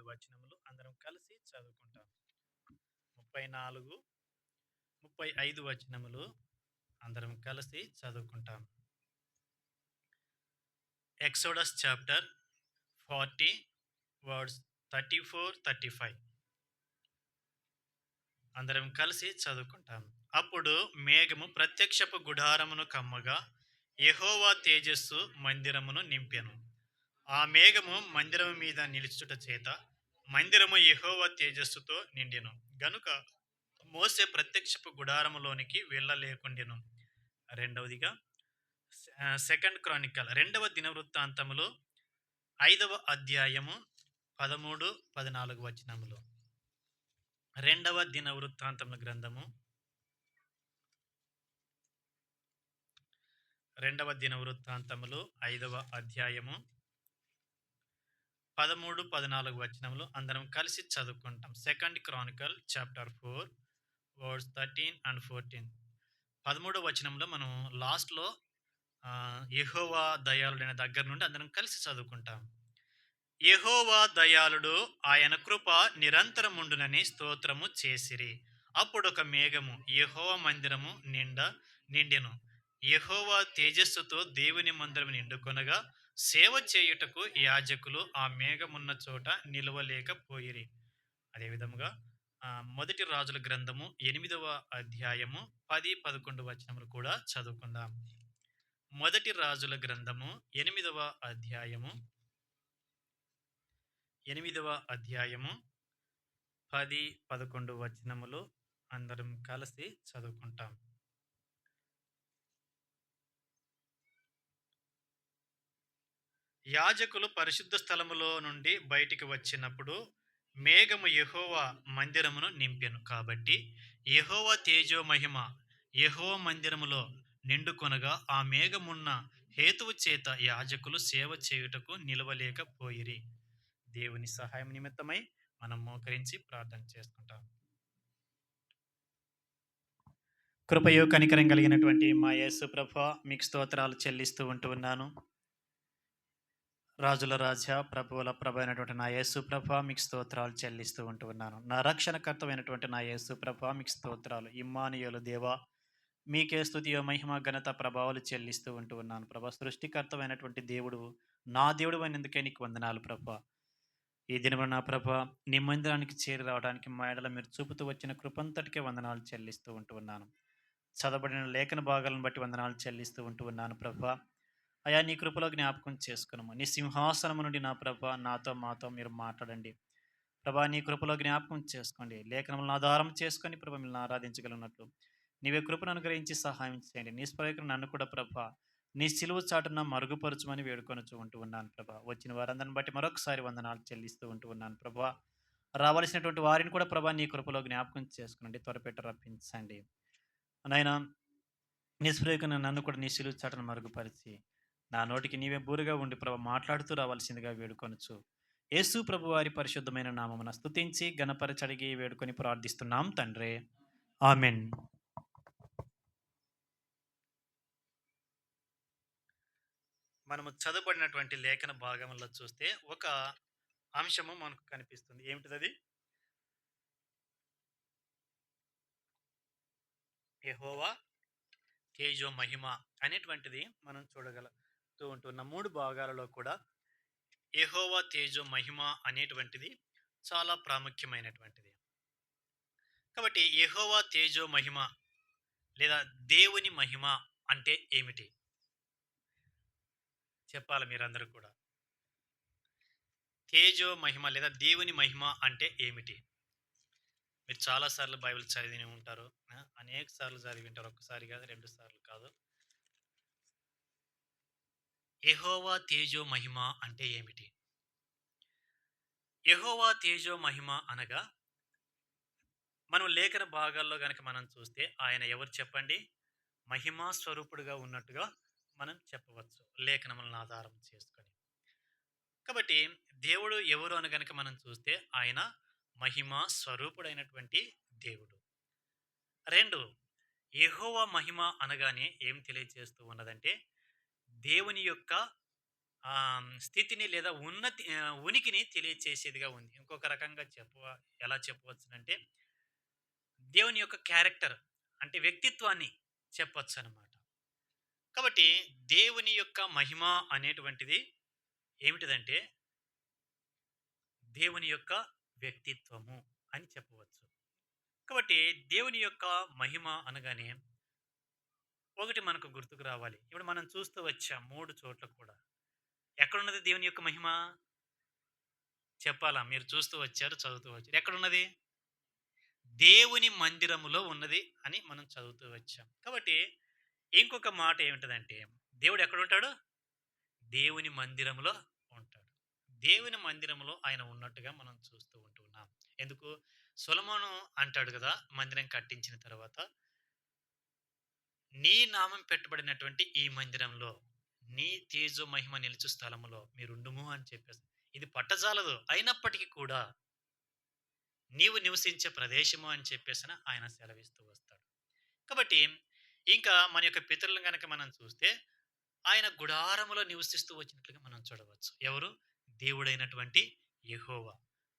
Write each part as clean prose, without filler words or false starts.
వచనములు అందరం కలిసి చదువుకుంటాం. 34, 35 వచనములు అందరం కలిసి చదువుకుంటాం. ఎక్సోడస్ చాప్టర్ 40 వర్డ్స్ 34, 35 అందరం కలిసి చదువుకుంటాం. అప్పుడు మేఘము ప్రత్యక్షపు గుడారమును కమ్మగా యెహోవా తేజస్సు మందిరమును నింపెను. ఆ మేఘము మందిరము మీద నిలుచుట చేత మందిరము యెహోవా తేజస్సుతో నిండెను గనుక మోసే ప్రత్యక్షపు గుడారములోనికి వెళ్ళలేకుండెను. రెండవదిగా సెకండ్ క్రానికల్ 2వ దినవృత్తాంతములు 5వ అధ్యాయము 13, 14 వచనములు. 2వ దినవృత్తాంతముల గ్రంథము 2వ దినవృత్తాంతములు 5వ అధ్యాయము 13, 14 వచనములు అందరం కలిసి చదువుకుంటాం. Second Chronicle chapter 4 words 13 and 14. 13వ వచనంలో మనం లాస్ట్లో యెహోవా దయాళుడైన దగ్గర నుండి అందరం కలిసి చదువుకుంటాం. యెహోవా దయాళుడు, ఆయన కృప నిరంతరముండునని స్తోత్రము చేసిరి. అప్పుడు ఒక మేఘము యెహోవా మందిరము నిండెను. యెహోవా తేజస్సుతో దేవుని మందిరము నిండుకొనగా సేవ చేయుటకు యాజకులు ఆ మేఘమున్న చోట నిలవలేకపోయిరి. అదేవిధముగా మొదటి రాజుల గ్రంథము 8వ అధ్యాయము 10, 11 వచనములు కూడా చదువుకుందాం. మొదటి రాజుల గ్రంథము 8వ అధ్యాయము 10, 11 వచనములు అందరం కలిసి చదువుకుంటాం. యాజకులు పరిశుద్ధ స్థలములో నుండి బయటికి వచ్చినప్పుడు మేఘము యెహోవా మందిరమును నింపెను. కాబట్టి యెహోవా తేజో మహిమ యెహోవా మందిరములో నిండుకొనగా ఆ మేఘమున్న హేతువు చేత యాజకులు సేవ చేయుటకు నిలవలేకపోయిరి. దేవుని సహాయం నిమిత్తమై మనం మోకరించి ప్రార్థన చేసుకుంటాం. కృపయో కనికరం కలిగినటువంటి మా యేసు ప్రభువా, మీకు స్తోత్రాలు చెల్లిస్తూ ఉంటున్నాను. రాజుల రాజా, ప్రభువుల ప్రభు అయినటువంటి నా యేసు ప్రభువా, మీకు స్తోత్రాలు చెల్లిస్తూ ఉంటున్నాను. నా రక్షణకర్తమైనటువంటి నా యేసు ప్రభువా, మీకు స్తోత్రాలు. ఇమ్మానుయేలు దేవా, మీకే స్తుతియో మహిమ ఘనత ప్రభావాలు చెల్లిస్తూ ఉంటున్నాను. ప్రభా, సృష్టికర్తమైనటువంటి దేవుడు, నా దేవుడు అయినందుకే నీకు వందనాలు ప్రభా. ఈ దినమున నా ప్రభా, నీ మందిరానికి చేరి రావడానికి మా ఎడల మీరు చూపుతూ వచ్చిన కృపంతటికే వందనాలు చెల్లిస్తూ ఉంటున్నాను. చదవబడిన లేఖన భాగాలను బట్టి వందనాలు చెల్లిస్తూ ఉంటున్నాను ప్రభా. అయా, నీ కృపలో జ్ఞాపకం చేసుకున్నాము. నీ సింహాసనము నుండి నా ప్రభా నాతో మాతో మీరు మాట్లాడండి ప్రభా. నీ కృపలో జ్ఞాపకం చేసుకోండి. లేఖనములను ఆధారం చేసుకొని ప్రభా మిమ్మల్ని ఆరాధించగలిగినట్లు నీవే కృపను అనుగ్రహించి సహాయం చేయండి. నీ స్వయంగా నన్ను కూడా ప్రభా నీ సిలువ చాటున మరుగుపరచమని వేడుకొనుచూ ఉంటూ ఉన్నాను ప్రభా. వచ్చిన వారందరిని బట్టి మరొకసారి వందనాలు చెల్లిస్తూ ఉంటూ ఉన్నాను ప్రభా. రావాల్సినటువంటి వారిని కూడా ప్రభా నీ కృపలో జ్ఞాపకం చేసుకునండి, త్వరపెట్ట రప్పించండి నాయనా. నిస్ప్రయోగన నన్ను కూడా నీ సిలువ చాటును మరుగుపరిచి నా నోటికి నీవే బూరుగా ఉండి ప్రభా మాట్లాడుతూ రావాల్సిందిగా వేడుకొనొచ్చు. యేసు ప్రభు వారి పరిశుద్ధమైన నామమున స్తుతించి ఘనపరచడిగి వేడుకొని ప్రార్థిస్తున్నాం తండ్రి, ఆమెన్. మనము చదవబడినటువంటి లేఖన భాగంలో చూస్తే ఒక అంశము మనకు కనిపిస్తుంది. ఏమిటిది? యెహోవా తేజో మహిమ అనేటువంటిది మనం చూడగలుగుతూ ఉంటున్న 3 భాగాలలో కూడా యెహోవా తేజో మహిమ అనేటువంటిది చాలా ప్రాముఖ్యమైనటువంటిది. కాబట్టి యెహోవా తేజో మహిమ లేదా దేవుని మహిమ అంటే ఏమిటి చెప్పాలి మీరందరూ కూడా. తేజో మహిమ లేదా దేవుని మహిమ అంటే ఏమిటి? మీరు చాలాసార్లు బైబిల్ చదివి ఉంటారు, అనేక సార్లు చదివి ఉంటారు. ఒక్కసారి కాదు, 2 సార్లు కాదు. యెహోవా తేజో మహిమ అంటే ఏమిటి? యెహోవా తేజో మహిమ అనగా మనం లేఖన భాగాల్లో కనుక మనం చూస్తే ఆయన ఎవరు చెప్పండి? మహిమా స్వరూపుడుగా ఉన్నట్టుగా మనం చెప్పవచ్చు లేఖనములను ఆధారం చేసుకొని. కాబట్టి దేవుడు ఎవరు అని కనుక మనం చూస్తే ఆయన మహిమా స్వరూపుడైనటువంటి దేవుడు. 2, యెహోవా మహిమ అనగానే ఏం తెలియజేస్తూ ఉన్నదంటే దేవుని యొక్క స్థితిని లేదా ఉనికిని తెలియచేసేదిగా ఉంది. ఇంకొక రకంగా ఎలా చెప్పవచ్చునంటే, దేవుని యొక్క క్యారెక్టర్ అంటే వ్యక్తిత్వాన్ని చెప్పొచ్చనమాట. కాబట్టి దేవుని యొక్క మహిమ అనేటువంటిది ఏమిటిదంటే, దేవుని యొక్క వ్యక్తిత్వము అని చెప్పవచ్చు. కాబట్టి దేవుని యొక్క మహిమ అనగానే ఒకటి మనకు గుర్తుకు రావాలి. ఇప్పుడు మనం చూస్తూ వచ్చాం 3 చోట్ల కూడా. ఎక్కడున్నది దేవుని యొక్క మహిమ? చెప్పాలా? మీరు చూస్తూ వచ్చారు, చదువుతూ వచ్చారు. ఎక్కడున్నది? దేవుని మందిరములో ఉన్నది అని మనం చదువుతూ వచ్చాం. కాబట్టి ఇంకొక మాట ఏమిటదంటే, దేవుడు ఎక్కడుంటాడు? దేవుని మందిరములో ఉంటాడు. దేవుని మందిరములో ఆయన ఉన్నట్టుగా మనం చూస్తూ ఉంటున్నాం. ఎందుకు? సొలొమోను అంటాడు గదా! మందిరం కట్టించిన తర్వాత, "నీ నామం పెట్టబడినటువంటి ఈ మందిరంలో, నీ తేజో మహిమ నిలుచు స్థలములో మీరుండుము" అని చెప్పేసి. ఇది పట్టజాలదు. అయినప్పటికీ కూడా నీవు నివసించే ప్రదేశము అని చెప్పేసని ఆయన సెలవిస్తూ వస్తాడు. కాబట్టి ఇంకా మన యొక్క పితరులను గనక మనం చూస్తే, ఆయన గుడారములో నివసిస్తూ వచ్చినట్లుగా మనం చూడవచ్చు. ఎవరు? దేవుడైనటువంటి యెహోవా.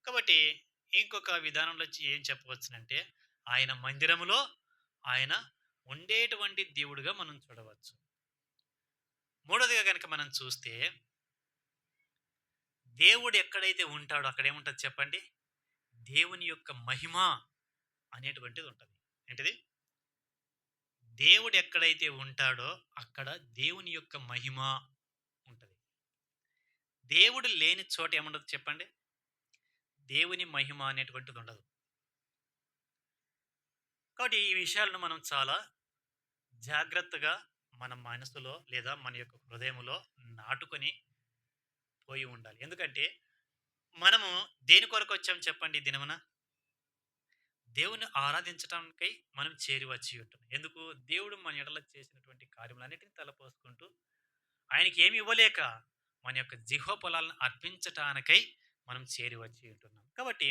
కాబట్టి ఇంకొక విధానంలో ఏం చెప్పవచ్చునంటే, ఆయన మందిరములో ఆయన ఉండేటువంటి దేవుడుగా మనం చూడవచ్చు. మూడోదిగా గనక మనం చూస్తే, దేవుడు ఎక్కడైతే ఉంటాడో అక్కడేముంటది చెప్పండి? దేవుని యొక్క మహిమ అనేటువంటిది ఉంటది. ఏంటిది? దేవుడు ఎక్కడైతే ఉంటాడో అక్కడ దేవుని యొక్క మహిమ ఉంటది. దేవుడు లేని చోట ఏముండదు చెప్పండి? దేవుని మహిమ అనేటువంటిది ఉండదు. కాబట్టి ఈ విషయాలను మనం చాలా జాగ్రత్తగా మన మనసులో లేదా మన యొక్క హృదయములో నాటుకొని పోయి ఉండాలి. ఎందుకంటే మనము దేని కొరకు వచ్చాం చెప్పండి ఈ దినమున? దేవుని ఆరాధించటానికై మనం చేరి వచ్చి ఉంటున్నాం. ఎందుకు? దేవుడు మన ఎడల చేసినటువంటి కార్యములన్నిటిని తలపోసుకుంటూ ఆయనకి ఏమి ఇవ్వలేక మన యొక్క జిహ్వఫలాలను అర్పించటానికై మనం చేరి వచ్చి ఉంటున్నాం. కాబట్టి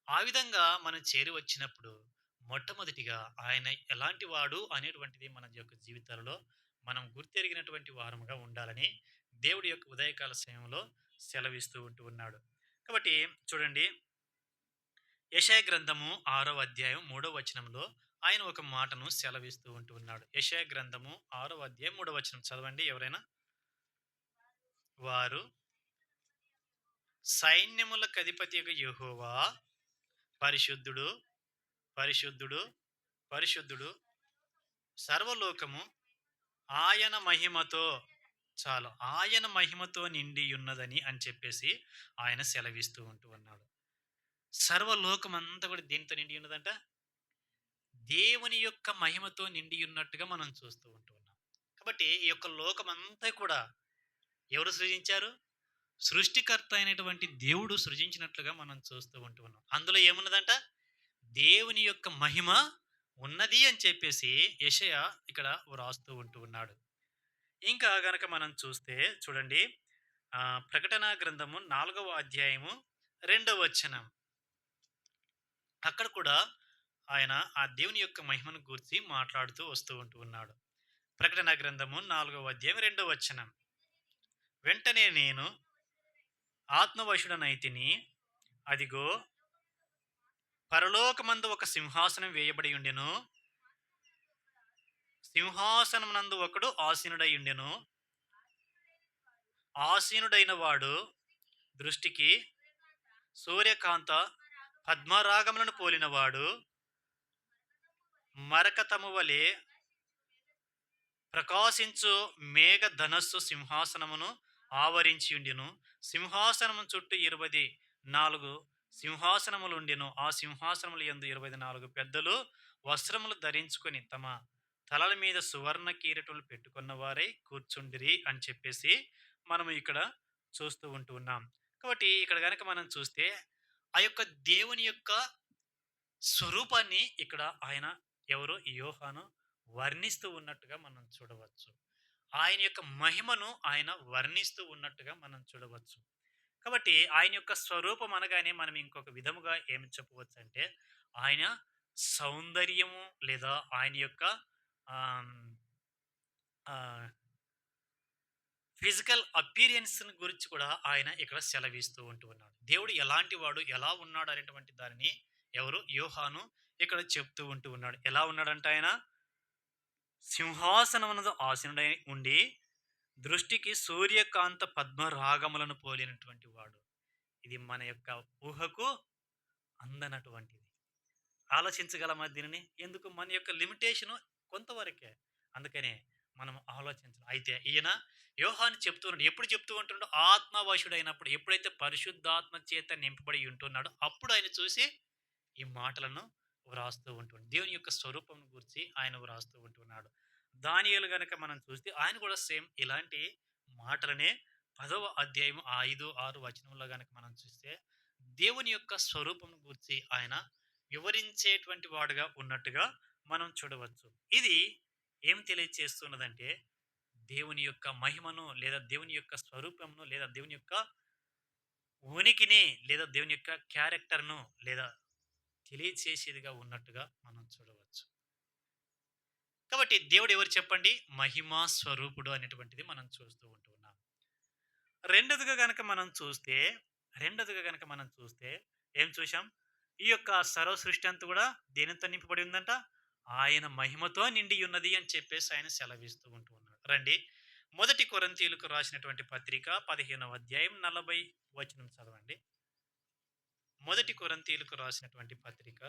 ఆ విధంగా మనం చేరి వచ్చినప్పుడు మొట్టమొదటిగా ఆయన ఎలాంటి వాడు అనేటువంటిది మన యొక్క జీవితాలలో మనం గుర్తెరిగినటువంటి వారముగా ఉండాలని దేవుడి యొక్క ఉదయకాల సమయంలో సెలవిస్తూ ఉంటూ ఉన్నాడు. కాబట్టి చూడండి, యెషయా గ్రంథము 6వ అధ్యాయం 3వ వచనంలో ఆయన ఒక మాటను సెలవిస్తూ ఉంటూ ఉన్నాడు. యెషయా గ్రంథము 6వ అధ్యాయం 3వ వచనం చదవండి ఎవరైనా. వారు సైన్యములకు అధిపతియగు యెహోవా పరిశుద్ధుడు, పరిశుద్ధుడు, పరిశుద్ధుడు, సర్వలోకము ఆయన మహిమతో, చాలు ఆయన మహిమతో నిండి ఉన్నదని అని చెప్పేసి ఆయన సెలవిస్తూ ఉంటూ ఉన్నాడు. సర్వలోకం అంతా కూడా దేనితో నిండి ఉన్నదంట? దేవుని యొక్క మహిమతో నిండి ఉన్నట్టుగా మనం చూస్తూ ఉంటున్నాం. కాబట్టి ఈ యొక్క లోకమంతా కూడా ఎవరు సృజించారు? సృష్టికర్త అయినటువంటి దేవుడు సృజించినట్లుగా మనం చూస్తూ ఉంటున్నాం. అందులో ఏమున్నదంట? దేవుని యొక్క మహిమ ఉన్నది అని చెప్పేసి యెషయా ఇక్కడ వ్రాస్తూ ఉంటూ ఉన్నాడు. ఇంకా గనక మనం చూస్తే చూడండి, ప్రకటన గ్రంథము 4వ అధ్యాయము 2వ వచనం. అక్కడ కూడా ఆయన ఆ దేవుని యొక్క మహిమను గూర్చి మాట్లాడుతూ వస్తూ ఉంటూ ఉన్నాడు. ప్రకటన గ్రంథము 4వ అధ్యాయం 2వ వచనం. వెంటనే నేను ఆత్మవశుడనైతిని, అదిగో పరలోకమందు ఒక సింహాసనం వేయబడి ఉండెను, సింహాసనమునందు ఒకడు ఆసీనుడై ఉండెను, ఆసీనుడైన వాడు దృష్టికి సూర్యకాంత పద్మరాగములను పోలినవాడు, మరకతము వలె ప్రకాశించు మేఘ ధనస్సు సింహాసనమును ఆవరించి ఉండెను. సింహాసనము చుట్టూ 24 సింహాసనములుండెను. ఆ సింహాసనముల యందు 24 పెద్దలు వస్త్రములు ధరించుకొని తమ తలల మీద సువర్ణ కిరీటములు పెట్టుకున్న వారై కూర్చుండిరి అని చెప్పేసి మనము ఇక్కడ చూస్తూ ఉంటూ ఉన్నాం. కాబట్టి ఇక్కడ గనక మనం చూస్తే ఆ యొక్క దేవుని యొక్క స్వరూపాన్ని ఇక్కడ ఆయన ఎవరు? యోహాను వర్ణిస్తూ ఉన్నట్టుగా మనం చూడవచ్చు. ఆయన యొక్క మహిమను ఆయన వర్ణిస్తూ ఉన్నట్టుగా మనం చూడవచ్చు. కాబట్టి ఆయన యొక్క స్వరూపం అనగానే మనం ఇంకొక విధముగా ఏమి చెప్పవచ్చంటే, ఆయన సౌందర్యము లేదా ఆయన యొక్క ఆహ్, ఆహ్, ఫిజికల్ అపియరెన్స్ గురించి కూడా ఆయన ఇక్కడ సెలవిస్తూ ఉంటూ ఉన్నాడు. దేవుడు ఎలాంటి వాడు, ఎలా ఉన్నాడు అనేటువంటి దానిని ఎవరు యోహాను ఇక్కడ చెప్తూ ఉంటూ ఉన్నాడు. ఎలా ఉన్నాడంట ఆయన? సింహాసనమునదు ఆసీనుడై ఉండి దృష్టికి సూర్యకాంత పద్మరాగములను పోలినటువంటి వాడు. ఇది మన యొక్క ఊహకు అందనటువంటిది. ఆలోచించగలమా దీనిని? ఎందుకు మన యొక్క లిమిటేషను కొంతవరకే. అందుకనే మనం ఆలోచించాలి. అయితే ఈయన యోహాను చెప్తూ ఉన్నాడు. ఎప్పుడు చెప్తూ ఉంటున్నాడు? ఆత్మవశుడైనప్పుడు. ఎప్పుడైతే పరిశుద్ధాత్మ చేత నింపబడి ఉంటున్నాడో అప్పుడు ఆయన చూసి ఈ మాటలను వ్రాస్తూ ఉంటున్నాడు. దేవుని యొక్క స్వరూపం గురించి ఆయన వ్రాస్తూ ఉంటున్నాడు. దానియేలు గనక మనం చూస్తే ఆయన కూడా సేమ్ ఇలాంటి మాటలనే 10వ అధ్యాయం 5, 6 వచనంలో గనక మనం చూస్తే దేవుని యొక్క స్వరూపం గురించి ఆయన వివరించేటువంటి వాడుగా ఉన్నట్టుగా మనం చూడవచ్చు. ఇది ఏం తెలియచేస్తున్నదంటే దేవుని యొక్క మహిమను లేదా దేవుని యొక్క స్వరూపమును లేదా దేవుని యొక్క ఉనికిని లేదా దేవుని యొక్క క్యారెక్టర్‌ను లేదా తెలియచేసేదిగా ఉన్నట్టుగా మనం చూడవచ్చు. కాబట్టి దేవుడు ఎవరు చెప్పండి? మహిమా స్వరూపుడు అనేటువంటిది మనం చూస్తూ ఉంటూ ఉన్నాం. రెండోదిగా గనక మనం చూస్తే, రెండోదిగా గనక మనం చూస్తే ఏం చూసాం? ఈ యొక్క సర్వ సృష్టి అంతా కూడా దేనితో నింపబడి ఉందంట? ఆయన మహిమతో నిండి ఉన్నది అని చెప్పేసి ఆయన సెలవిస్తూ ఉంటూ ఉన్నాడు. రండి, మొదటి కొరింథీయులకు రాసినటువంటి పత్రిక 15వ అధ్యాయం 40 వచనం చదవండి. మొదటి కొరింథీయులకు రాసినటువంటి పత్రిక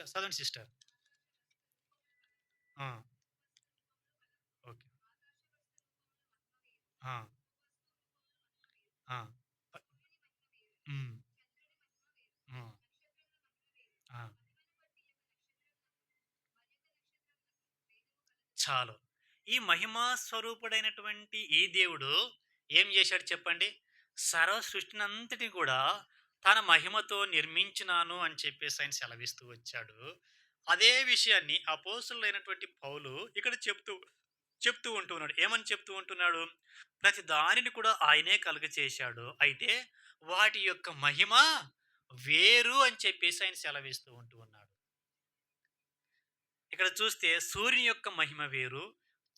చదవండి సిస్టర్. ఆ! ఓకే. ఆ! ఆ! ప హ్మ్. హ్మ్. ఆ! చాలు. ఈ మహిమా స్వరూపుడైనటువంటి ఈ దేవుడు ఏం చేశాడు చెప్పండి? సర్వ సృష్టినంతటిని కూడా తన మహిమతో నిర్మించినాను అని చెప్పేసి ఆయన సెలవిస్తూ వచ్చాడు. అదే విషయాన్ని అపోస్తలుడైనటువంటి పౌలు ఇక్కడ చెప్తూ చెప్తూ ఉంటూ ఉన్నాడు. ఏమని చెప్తూ ఉంటున్నాడు? ప్రతి దానిని కూడా ఆయనే కలుగచేశాడు. అయితే వాటి యొక్క మహిమ వేరు అని చెప్పేసి ఆయన సెలవిస్తూ ఉంటూ ఉన్నాడు. ఇక్కడ చూస్తే సూర్యుని యొక్క మహిమ వేరు,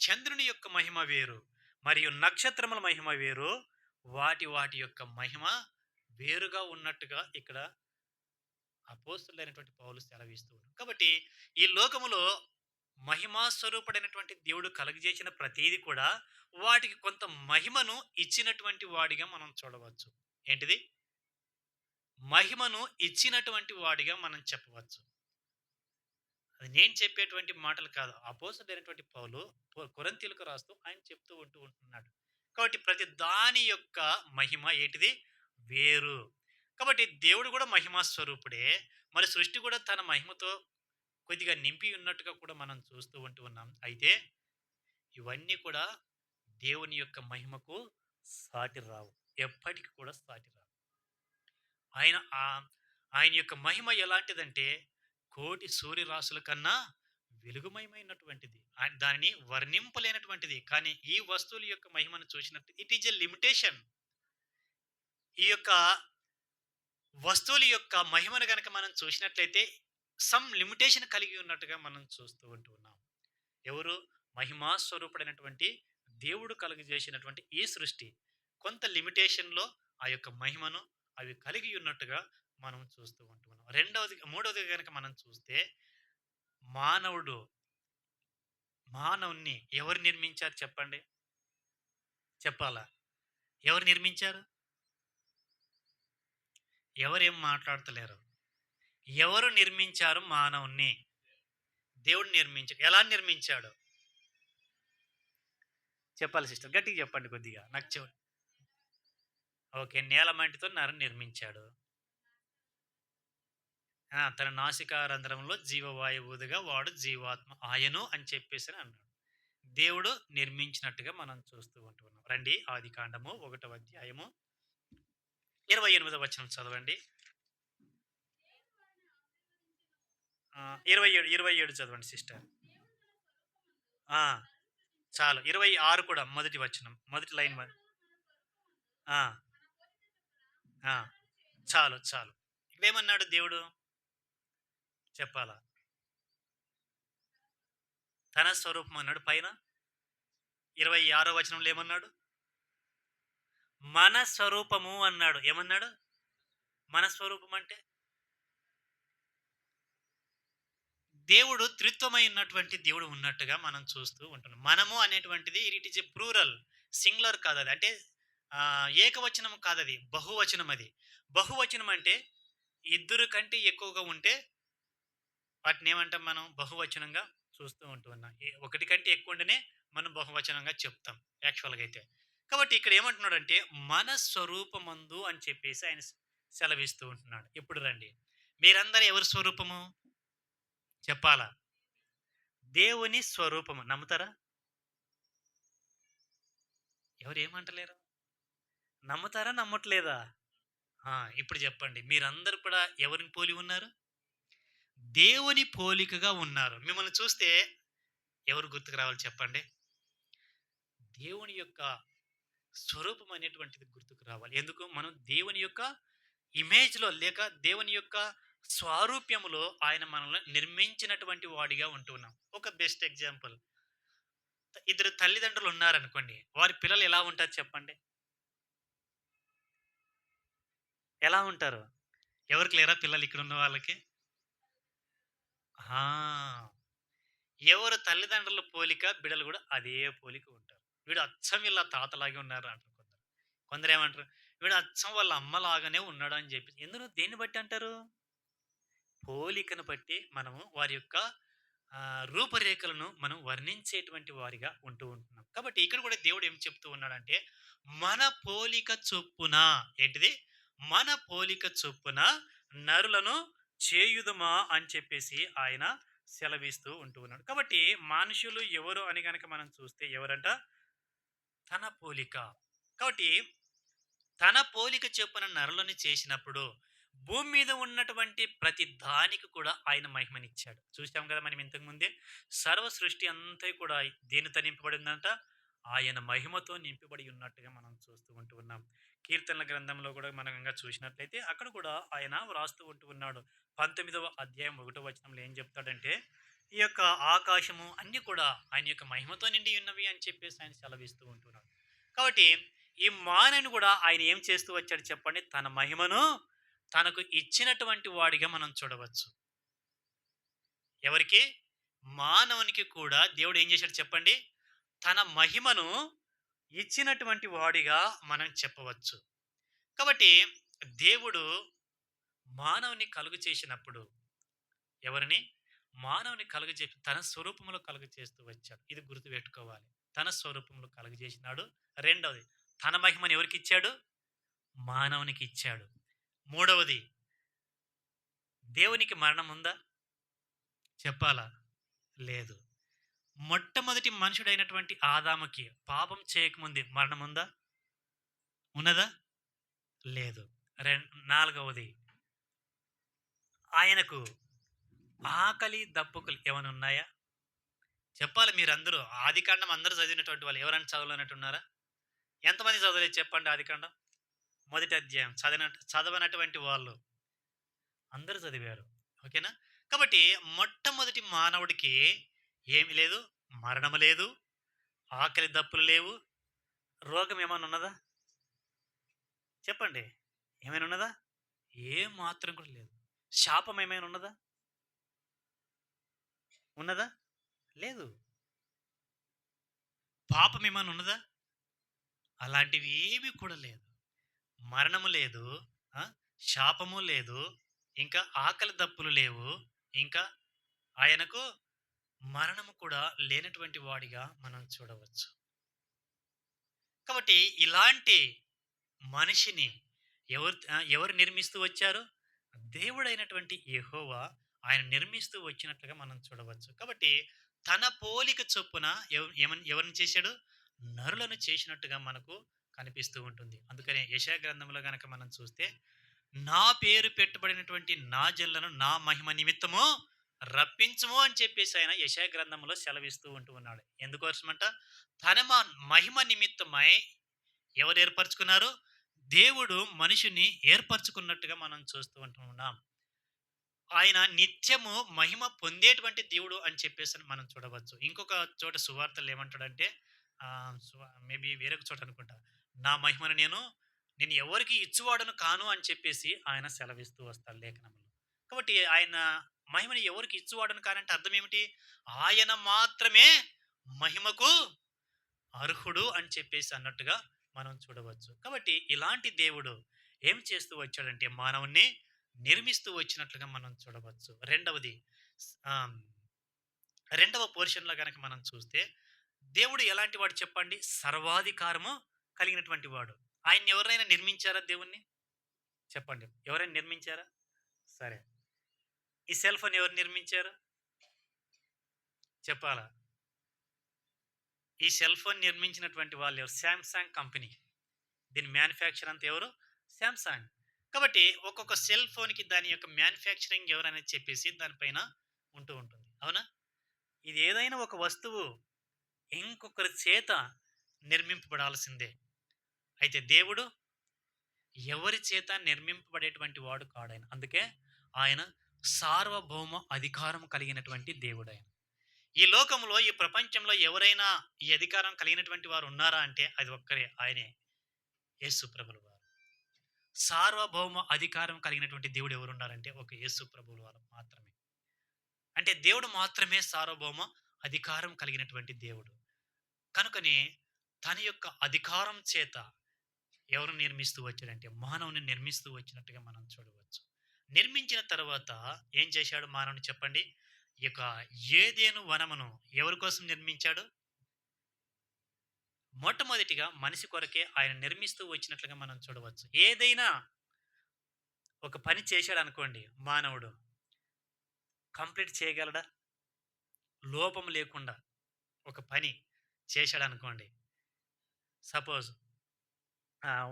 చంద్రుని యొక్క మహిమ వేరు, మరియు నక్షత్రముల మహిమ వేరు. వాటి యొక్క మహిమ వేరుగా ఉన్నట్టుగా ఇక్కడ అపోస్తలుడైనటువంటి పౌలు సెలవిస్తూ ఉన్నాడు. కాబట్టి ఈ లోకములో మహిమా స్వరూపుడైనటువంటి దేవుడు కలుగజేసిన ప్రతీది కూడా వాటికి కొంత మహిమను ఇచ్చినటువంటి వాడిగా మనం చూడవచ్చు. ఏంటిది? మహిమను ఇచ్చినటువంటి వాడిగా మనం చెప్పవచ్చు. అది నేను చెప్పేటువంటి మాటలు కాదు. అపోస్తలుడైనటువంటి పౌలు కొరింథీయులకు రాస్తూ ఆయన చెప్తూ ఉంటున్నాడు. కాబట్టి ప్రతి దాని యొక్క మహిమ ఏంటిది? వేరు. కాబట్టి దేవుడు కూడా మహిమా స్వరూపుడే. మరి సృష్టి కూడా తన మహిమతో కొద్దిగా నింపి ఉన్నట్టుగా కూడా మనం చూస్తూ ఉంటూ ఉన్నాం. అయితే ఇవన్నీ కూడా దేవుని యొక్క మహిమకు సాటి రావు. ఎప్పటికి కూడా సాటి రావు. ఆయన ఆయన యొక్క మహిమ ఎలాంటిదంటే కోటి సూర్యరాశుల కన్నా వెలుగుమయమైనటువంటిది. దానిని వర్ణింపలేనటువంటిది. కానీ ఈ వస్తువుల యొక్క మహిమను చూసినట్టు ఇట్ ఈజ్ ఎ లిమిటేషన్. ఈ యొక్క వస్తువుల యొక్క మహిమను గనక మనం చూసినట్లయితే సమ్ లిమిటేషన్ కలిగి ఉన్నట్టుగా మనం చూస్తూ ఉంటూ ఉన్నాం. ఎవరు? మహిమా స్వరూపుడైనటువంటి దేవుడు కలుగజేసినటువంటి ఈ సృష్టి కొంత లిమిటేషన్‌లో ఆ యొక్క మహిమను అవి కలిగి ఉన్నట్టుగా మనం చూస్తూ ఉంటున్నాం. మూడవదిగా గనక మనం చూస్తే మానవుడు మానవుణ్ణి ఎవరు నిర్మించారు చెప్పండి? చెప్పాలా? ఎవరు నిర్మించారు? ఎవరేం మాట్లాడతలేరు. ఎవరు నిర్మించారు మానవుణ్ణి? దేవుడు నిర్మించాడు. ఎలా నిర్మించాడు? చెప్పాలి సిస్టర్. గట్టిగా చెప్పండి కొద్దిగా. నాకు ఓకే. నేలమట్టితో నిర్మించాడు. తన నాసికా రంధ్రంలో జీవవాయువుదిగా వాడు జీవాత్మ ఆయను అని చెప్పేసి అన్నాడు. దేవుడు నిర్మించినట్టుగా మనం చూస్తూ ఉంటున్నాం. రండి, ఆదికాండము 1వ అధ్యాయము 28వ వచనం చదవండి. 27 చదవండి సిస్టర్. ఆ! చాలు. 26 కూడా మొదటి వచనం. మొదటి లైన్ ఆ! ఆ! చాలు. చాలు. ఇక్కడేమన్నాడు దేవుడు? చెప్పాలా? తన స్వరూపం అన్నాడు పైన. 26వ వచనంలో ఏమన్నాడు? మన స్వరూపము అన్నాడు. ఏమన్నాడు? మన స్వరూపం అంటే దేవుడు త్రిత్వమై ఉన్నటువంటి దేవుడు ఉన్నట్టుగా మనం చూస్తూ ఉంటున్నాం. మనము అనేటువంటిది it is a plural. Singular కాదది. అంటే ఏకవచనం కాదది. బహువచనం అది. బహువచనం అంటే ఇద్దరు కంటే ఎక్కువగా ఉంటే వాటినేమంటాం మనం? బహువచనంగా చూస్తూ ఉంటూ ఉన్నాం. ఒకటి కంటే ఎక్కువుంటేనే మనం బహువచనంగా చెప్తాం యాక్చువల్‌గా అయితే. కాబట్టి ఇక్కడ ఏమంటున్నాడంటే, మన స్వరూపమందు అని చెప్పేసి ఆయన సెలవిస్తూ ఉంటున్నాడు. ఇప్పుడు రండి. మీరందరూ ఎవరి స్వరూపము? చెప్పాలా? దేవుని స్వరూపము. నమ్ముతారా? ఎవరు ఏమంటలేరు? నమ్ముతారా? నమ్మట్లేదా? ఆ! ఇప్పుడు చెప్పండి. మీరందరూ కూడా ఎవరిని పోలి ఉన్నారు? దేవుని పోలికగా ఉన్నారు. మిమ్మల్ని చూస్తే ఎవరు గుర్తుకు రావాలి చెప్పండి? దేవుని యొక్క స్వరూపం అనేటువంటిది గుర్తుకు రావాలి. ఎందుకు? మనం దేవుని యొక్క ఇమేజ్‌లో లేక దేవుని యొక్క స్వారూప్యములో ఆయన మనల్ని నిర్మించినటువంటి వాడిగా ఉంటున్నాం. ఒక బెస్ట్ ఎగ్జాంపుల్. ఇద్దరు తల్లిదండ్రులు ఉన్నారనుకోండి. వారి పిల్లలు ఎలా ఉంటారు చెప్పండి? ఎలా ఉంటారు? ఎవరికి లేరా పిల్లలు ఇక్కడున్న వాళ్ళకి? ఆ! ఎవరు తల్లిదండ్రుల పోలిక బిడ్డలు గూడా అదే పోలిక ఉంటారు. వీడు అచ్చం వీళ్ళ తాతలాగే ఉన్నారు అంటారు కొందరు. కొందరేమంటారు? వీడు అచ్చం వాళ్ళ అమ్మలాగానే ఉన్నాడు అని జెప్పి. ఎందులో దేన్ని బట్టి అంటారు? పోలికను బట్టి మనము వారి యొక్క రూపురేఖలను మనం వర్ణించేటువంటి వారిగా ఉంటూ ఉంటున్నాం. కాబట్టి ఇక్కడ కూడా దేవుడు ఏం చెప్తూ ఉన్నాడంటే, మన పోలిక చొప్పున ఏంటిది? మన పోలిక చొప్పున నరులను చేయుదుమా అని చెప్పేసి ఆయన సెలవిస్తూ ఉంటూ ఉన్నాడు. కాబట్టి మనుషులు ఎవరు అని గనక మనం చూస్తే ఎవరంట? తన పోలిక. కాబట్టి తన పోలిక చొప్పున నరులను చేసినప్పుడు భూమి మీద ఉన్నటువంటి ప్రతి దానికి కూడా ఆయన మహిమనిచ్చాడు. చూసాం కదా మనం ఇంతకు ముందే సర్వ సృష్టి అంతా కూడా దేనితో నింపబడిందంట? ఆయన మహిమతో నింపబడి ఉన్నట్టుగా మనం చూస్తూ ఉంటూ ఉన్నాం. కీర్తనల గ్రంథంలో కూడా మనం గనక చూసినట్లయితే అక్కడ కూడా ఆయన వ్రాస్తూ ఉంటూ ఉన్నాడు. 19వ అధ్యాయం 1వ వచనంలో ఏం చెప్తాడంటే, ఈ యొక్క ఆకాశము అన్నీ కూడా ఆయన యొక్క మహిమతో నిండి ఉన్నవి అని చెప్పేసి ఆయన సెలవిస్తూ ఉంటున్నాడు. కాబట్టి ఈ మానవుని కూడా ఆయన ఏం చేస్తూ వచ్చాడు చెప్పండి? తన మహిమను తనకు ఇచ్చినటువంటి వాడిగా మనం చూడవచ్చు. ఎవరికి? మానవునికి కూడా దేవుడు ఏం చేశాడు చెప్పండి? తన మహిమను ఇచ్చినటువంటి వాడిగా మనం చెప్పవచ్చు. కాబట్టి దేవుడు మానవుని కలుగు చేసినప్పుడు ఎవరిని? మానవుని కలుగజేసి తన స్వరూపంలో కలుగజేస్తూ వచ్చాడు. ఇది గుర్తుపెట్టుకోవాలి. తన స్వరూపంలో కలుగజేసినాడు. రెండవది తన మహిమను ఎవరికిచ్చాడు? మానవునికిచ్చాడు. మూడవది దేవునికి మరణముందా? చెప్పాలా? లేదు. మొట్టమొదటి మనుషుడైనటువంటి ఆదాముకి పాపం చేయకముందే మరణముందా? ఉన్నదా? లేదు. నాలుగవది ఆయనకు ఆకలి, దప్పుకులు ఏమైనా ఉన్నాయా? చెప్పాలి మీరందరూ. ఆదికాండం అందరూ చదివినటువంటి వాళ్ళు. ఎవరైనా చదవలేనట్టున్నారా? ఎంతమంది చదవలేదు చెప్పండి ఆదికాండం? మొదటి అధ్యాయం చదవనటువంటి వాళ్ళు అందరూ చదివారు. ఓకేనా? కాబట్టి మొట్టమొదటి మానవుడికి ఏమి లేదు? మరణము లేదు. ఆకలి దప్పులు లేవు. రోగం ఏమన్నా ఉన్నదా? చెప్పండి. ఏమైనా ఉన్నదా? ఏ మాత్రం కూడా లేదు. శాపం ఏమైనా ఉన్నదా? ఉన్నదా? లేదు. పాపం ఏమైనా ఉన్నదా? అలాంటివి ఏవి కూడా లేదు. మరణము లేదు. ఆ! శాపము లేదు. ఇంకా ఆకలి దప్పులు లేవు. ఇంకా ఆయనకు మరణము కూడా లేనటువంటి వాడిగా మనం చూడవచ్చు. కాబట్టి ఇలాంటి మనిషిని ఎవరు నిర్మిస్తూ వచ్చారు? దేవుడైనటువంటి యెహోవా ఆయన నిర్మిస్తూ వచ్చినట్లుగా మనం చూడవచ్చు. కాబట్టి తన పోలిక చొప్పున ఎవరిని చేశాడు? నరులను చేసినట్టుగా మనకు కనిపిస్తూ ఉంటుంది. అందుకనే యెషయా గ్రంథంలో గనక మనం చూస్తే, నా పేరు పెట్టబడినటువంటి నా జనులను నా మహిమ నిమిత్తము రప్పించుము అని చెప్పేసి ఆయన యెషయా గ్రంథంలో సెలవిస్తూ ఉంటూ ఉన్నాడు. ఎందుకోసమంట? తన మహిమ నిమిత్తమై ఎవరు ఏర్పరచుకున్నారు? దేవుడు మనిషిని ఏర్పరచుకున్నట్టుగా మనం చూస్తూ ఉంటున్నాం. ఆయన నిత్యము మహిమ పొందేటువంటి దేవుడు అని చెప్పేసి మనం చూడవచ్చు. ఇంకొక చోట సువార్తలు ఏమంటాడంటే, సో, మేబీ వేరొక చోట అనుకుంటా. నా మహిమను నేను ఎవరికీ ఇచ్చువాడను కాను అని చెప్పేసి ఆయన సెలవిస్తూ వస్తాడు లేఖనంలో. కాబట్టి ఆయన మహిమని ఎవరికి ఇచ్చువాడను కానంటే అర్థం ఏమిటి? ఆయన మాత్రమే మహిమకు అర్హుడు అని చెప్పేసి అన్నట్టుగా మనం చూడవచ్చు. కాబట్టి ఇలాంటి దేవుడు ఏం చేస్తూ వచ్చాడంటే మానవుణ్ణి నిర్మిస్తూ వచ్చినట్లుగా మనం చూడవచ్చు. రెండవది ఆహ్, రెండవ పోర్షన్‌లో గనక మనం చూస్తే దేవుడు ఎలాంటి వాడు చెప్పండి? సర్వాధికారము కలిగినటువంటి వాడు. ఆయన్ని ఎవరైనా నిర్మించారా దేవుణ్ణి? చెప్పండి. ఎవరైనా నిర్మించారా? సరే. ఈ సెల్ ఫోన్ ఎవరు నిర్మించారు? చెప్పాలా? ఈ సెల్ ఫోన్ నిర్మించినటువంటి వాళ్ళు ఎవరు? Samsung company. దీని మ్యానుఫ్యాక్చర్ అంతా ఎవరు? సామ్‌సంగ్. కాబట్టి ఒక్కొక్క సెల్ ఫోన్‌కి దాని యొక్క మ్యానుఫ్యాక్చరింగ్ ఎవరనేది చెప్పేసి దానిపైన ఉంటూ ఉంటుంది. అవునా? ఇది ఏదైనా ఒక వస్తువు ఇంకొకరి చేత నిర్మింపబడాల్సిందే. అయితే దేవుడు ఎవరి చేత నిర్మింపబడేటువంటి వాడు కాడాయన. అందుకే ఆయన సార్వభౌమ అధికారం కలిగినటువంటి దేవుడాయన. ఈ లోకంలో, ఈ ప్రపంచంలో ఎవరైనా ఈ అధికారం కలిగినటువంటి వారు ఉన్నారా అంటే అది ఒక్కరే. ఆయనే యేసు ప్రభుల వారు. సార్వభౌమ అధికారం కలిగినటువంటి దేవుడు ఎవరున్నారంటే ఒక యేసు ప్రభువుల వారు మాత్రమే. అంటే దేవుడు మాత్రమే సార్వభౌమ అధికారం కలిగినటువంటి దేవుడు. కనుకనే తన యొక్క అధికారం చేత ఎవరు నిర్మిస్తూ వచ్చాడంటే మానవుని నిర్మిస్తూ వచ్చినట్టుగా మనం చూడవచ్చు. నిర్మించిన తర్వాత ఏం చేశాడు మానవుని చెప్పండి? ఈ యొక్క ఏదెను వనమును ఎవరి కోసం నిర్మించాడు? మొట్టమొదటిగా మనిషి కొరకే ఆయన నిర్మిస్తూ వచ్చినట్లుగా మనం చూడవచ్చు. ఏదైనా ఒక పని చేశాడనుకోండి మానవుడు, కంప్లీట్ చేయగలడా? లోపం లేకుండా ఒక పని చేశాడనుకోండి. సపోజ్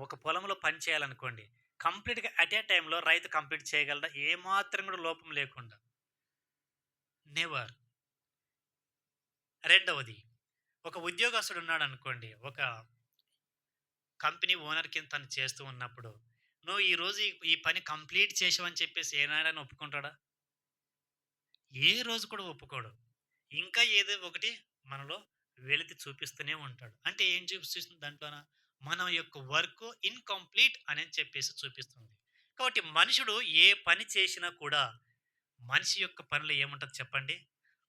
ఒక పొలంలో పని చేయాలనుకోండి. కంప్లీట్‌గా అట్ ఏ టైమ్‌లో రైతు కంప్లీట్ చేయగలడా? ఏమాత్రం కూడా లోపం లేకుండా. నెవర్. రెండవది, ఒక ఉద్యోగస్తుడు ఉన్నాడనుకోండి. ఒక కంపెనీ ఓనర్ కింద తను చేస్తూ ఉన్నప్పుడు, నువ్వు ఈరోజు ఈ పని కంప్లీట్ చేసావని చెప్పేసి ఏనాడైనా ఒప్పుకుంటాడా? ఏ రోజు కూడా ఒప్పుకోడు. ఇంకా ఏదో ఒకటి మనలో వెలితి చూపిస్తూనే ఉంటాడు. అంటే ఏం చూపిస్తుంది దాంట్లోన? మన యొక్క వర్క్ ఇన్‌కంప్లీట్ అని చెప్పేసి చూపిస్తుంది. కాబట్టి మనుషుడు ఏ పని చేసినా కూడా మనిషి యొక్క పనిలో ఏముంటది చెప్పండి?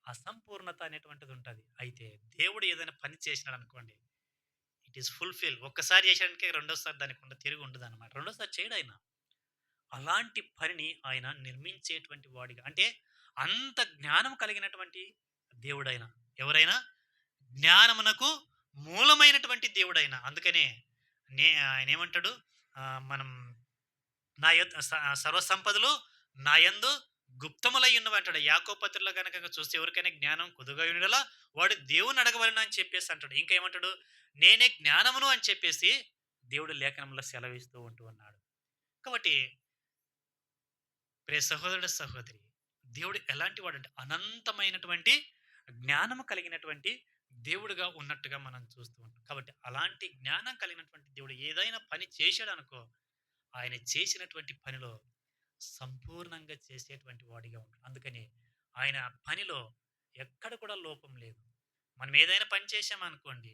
అసంపూర్ణత అనేటువంటిది ఉంటది. అయితే దేవుడు ఏదైనా పని చేసినాడనుకోండి, ఇట్ ఈస్ ఫుల్‌ఫిల్. ఒక్కసారి చేశాడానికే రెండోసారి దానికి తిరిగి ఉండదన్నమాట. రెండోసారి చేయడాయన. అలాంటి పనిని ఆయన నిర్మించేటువంటి వాడిగా అంటే అంత జ్ఞానం కలిగినటువంటి దేవుడైన. ఎవరైనా జ్ఞానమునకు మూలమైనటువంటి దేవుడైన. అందుకనే ఆయనేమంటాడు? మనం నా యొద్ద సర్వ సంపదలు నా యందు గుప్తములై ఉన్నవంటాడు. యాకోబు పత్రికలో గనక చూస్తే ఎవరికైనా జ్ఞానం కొదువగా ఉండలా వాడు దేవుని అడగవలెను అని చెప్పేసి అంటాడు. ఇంకా ఏమంటాడు? నేనే జ్ఞానమును అని చెప్పేసి దేవుడు లేఖనంలో సెలవిస్తూ ఉంటూ ఉన్నాడు. కాబట్టి ప్రియ సహోదరుడు, సహోదరి, దేవుడు ఎలాంటి వాడంటే అనంతమైనటువంటి జ్ఞానము కలిగినటువంటి దేవుడుగా ఉన్నట్టుగా మనం చూస్తూ ఉంటాం. కాబట్టి అలాంటి జ్ఞానం కలిగినటువంటి దేవుడు ఏదైనా పని చేశాడనుకో, ఆయన చేసినటువంటి పనిలో సంపూర్ణంగా చేసేటువంటి వాడిగా ఉంటాడు. అందుకని ఆయన పనిలో ఎక్కడ కూడా లోపం లేదు. మనం ఏదైనా పని చేశామనుకోండి,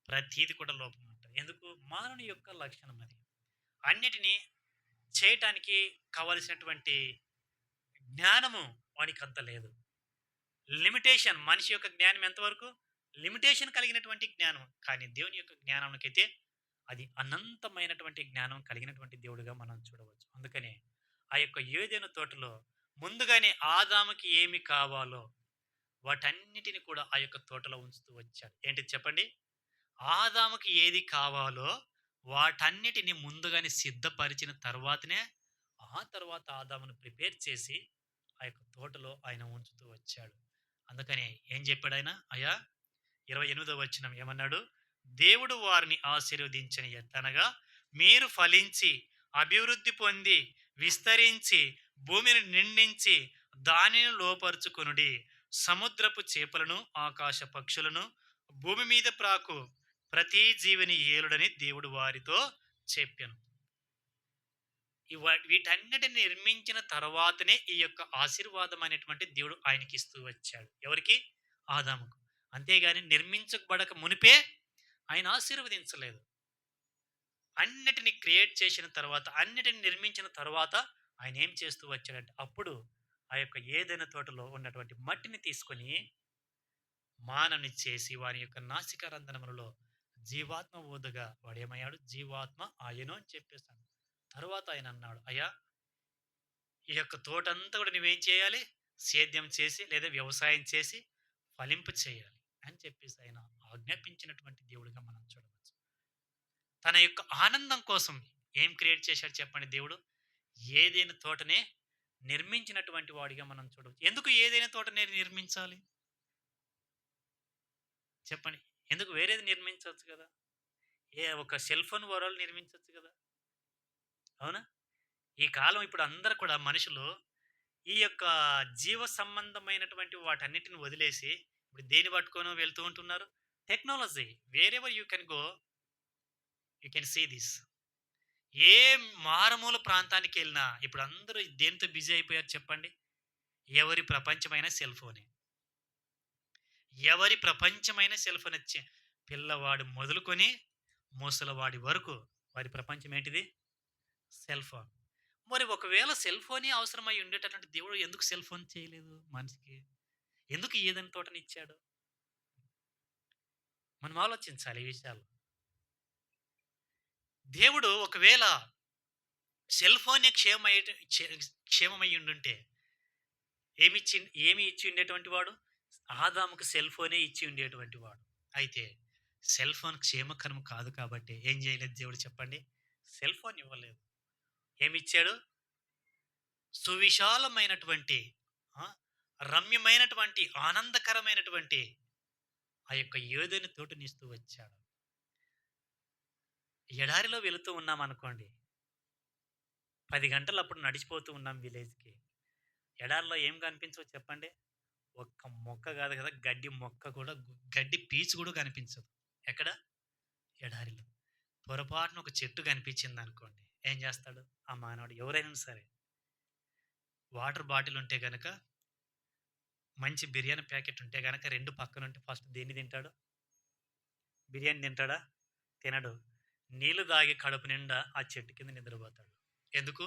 ప్రతీది కూడా లోపం ఉంటుంది. ఎందుకు? మానవుని యొక్క లక్షణం అది. అన్నిటిని చేయటానికి కావలసినటువంటి జ్ఞానము వానికంత లేదు. లిమిటేషన్ మనిషి యొక్క జ్ఞానం ఎంతవరకు? లిమిటేషన్ కలిగినటువంటి జ్ఞానం. కానీ దేవుని యొక్క జ్ఞానానికైతే అది అనంతమైనటువంటి జ్ఞానం కలిగినటువంటి దేవుడుగా మనం చూడవచ్చు. అందుకనే ఆ యొక్క ఏదెను తోటలో ముందుగానే ఆదాముకి ఏమి కావాలో వాటన్నిటిని కూడా ఆ యొక్క తోటలో ఉంచుతూ వచ్చాడు. ఏంటిది చెప్పండి? ఆదాముకి ఏది కావాలో వాటన్నిటిని ముందుగానే సిద్ధపరిచిన తర్వాతనే ఆ తర్వాత ఆదామును ప్రిపేర్ చేసి ఆ యొక్క తోటలో ఆయన ఉంచుతూ వచ్చాడు. అందుకని ఏం చెప్పాడాయన? అయ్యా 28వ వచనం ఏమన్నాడు? దేవుడు వారిని ఆశీర్వదించని ఎట్లనగా మీరు ఫలించి అభివృద్ధి పొంది విస్తరించి భూమిని నిండించి దానిని లోపరుచుకొనుడి. సముద్రపు చేపలను ఆకాశ పక్షులను భూమి మీద ప్రాకు ప్రతి జీవిని ఏలుడని దేవుడు వారితో చెప్పెను. వీటన్నిటిని నిర్మించిన తర్వాతనే ఈ యొక్క ఆశీర్వాదం అనేటువంటి దేవుడు ఆయనకి ఇస్తూ వచ్చాడు. ఎవరికి? ఆదాముకు. అంతేగాని నిర్మించబడక మునిపే ఆయన ఆశీర్వదించలేదు. అన్నిటిని క్రియేట్ చేసిన తర్వాత, అన్నిటిని నిర్మించిన తర్వాత ఆయన ఏం చేస్తూ వచ్చాడంటే, అప్పుడు ఆ యొక్క ఏదైనా తోటలో ఉన్నటువంటి మట్టిని తీసుకొని మానవుని చేసి వారి యొక్క నాసికా రంధ్రములలో జీవాత్మ ఊదగా వాడేమయ్యాడు? జీవాత్మ ఆయను అని చెప్పేసాను. తరువాత ఆయన అన్నాడు, అయ్యా, ఈ యొక్క తోటంతా కూడా నువ్వేం చేయాలి? సేద్యం చేసి లేదా వ్యవసాయం చేసి ఫలింపు చేయాలి అని చెప్పేసి ఆయన ఆజ్ఞాపించినటువంటి దేవుడిగా మనం చూడవచ్చు. తన యొక్క ఆనందం కోసం ఏం క్రియేట్ చేశాడు చెప్పండి దేవుడు? ఏదైనా తోటనే నిర్మించినటువంటి వాడిగా మనం చూడవచ్చు. ఎందుకు ఏదైనా తోటనే నిర్మించాలి? చెప్పండి. ఎందుకు వేరేది నిర్మించొచ్చు కదా! ఒక సెల్ ఫోన్ వరల్డ్ నిర్మించొచ్చు కదా! అవునా? ఈ కాలం ఇప్పుడు అందరూ కూడా మనుషులు ఈ యొక్క జీవ సంబంధమైనటువంటి వాటన్నిటిని వదిలేసి ఇప్పుడు దేన్ని పట్టుకొని వెళ్తూ ఉంటున్నారు? Technology. Wherever you can go, you can see this. ఏ మారుమూల ప్రాంతానికెళ్ళినా ఇప్పుడు అందరూ దేనితో బిజీ అయిపోయారు చెప్పండి? ఎవరి ప్రపంచమైన సెల్ ఫోనే. ఎవరి ప్రపంచమైన సెల్ ఫోన్ వచ్చే పిల్లవాడు మొదలుకొని ముసలివాడి వరకు వారి ప్రపంచం ఏంటిది? Cell phone. మరి ఒకవేళ సెల్ ఫోనే అవసరమై ఉండేటటువంటి దేవుడు ఎందుకు సెల్ ఫోన్ చేయలేదు మనిషికి? ఎందుకు ఏదైనా తోటనిచ్చాడు? మనం ఆలోచించాలి ఈ విషయాలు. దేవుడు ఒకవేళ సెల్ ఫోనే క్షేమమై ఉండుంటే ఏమిచ్చి ఏమి ఇచ్చి ఉండేటువంటి వాడు? ఆదాముకు సెల్ ఫోనే ఇచ్చి ఉండేటువంటి వాడు. అయితే సెల్ ఫోన్ క్షేమకరం కాదు కాబట్టి ఏం చేయలేదు దేవుడు చెప్పండి? సెల్ ఫోన్ ఇవ్వలేదు. ఏమిచ్చాడు? సువిశాలమైనటువంటి ఆ! రమ్యమైనటువంటి, ఆనందకరమైనటువంటి ఆ యొక్క ఏదైనా తోటనిస్తూ వచ్చాడు. ఎడారిలో వెళుతూ ఉన్నామనుకోండి. 10 గంటలు అప్పుడు నడిచిపోతూ ఉన్నాం విలేజ్‌కి. ఎడారిలో ఏం కనిపించవు చెప్పండి? ఒక్క మొక్క కాదు కదా! గడ్డి మొక్క కూడా గడ్డి పీచు కూడా కనిపించదు. ఎక్కడ? ఎడారిలో. పొరపాటున ఒక చెట్టు కనిపించిందనుకోండి. ఏం చేస్తాడు? ఆ మానవుడు ఎవరైనా సరే. వాటర్ బాటిల్ ఉంటే గనక, మంచి బిర్యానీ ప్యాకెట్ ఉంటే గనక 2 పక్కనుంటే ఫస్ట్ దేన్ని తింటాడు? బిర్యానీ తింటాడా? తినడు. నీళ్లు తాగి కడుపు నిండా ఆ చెట్టు కింద నిద్రపోతాడు. ఎందుకు?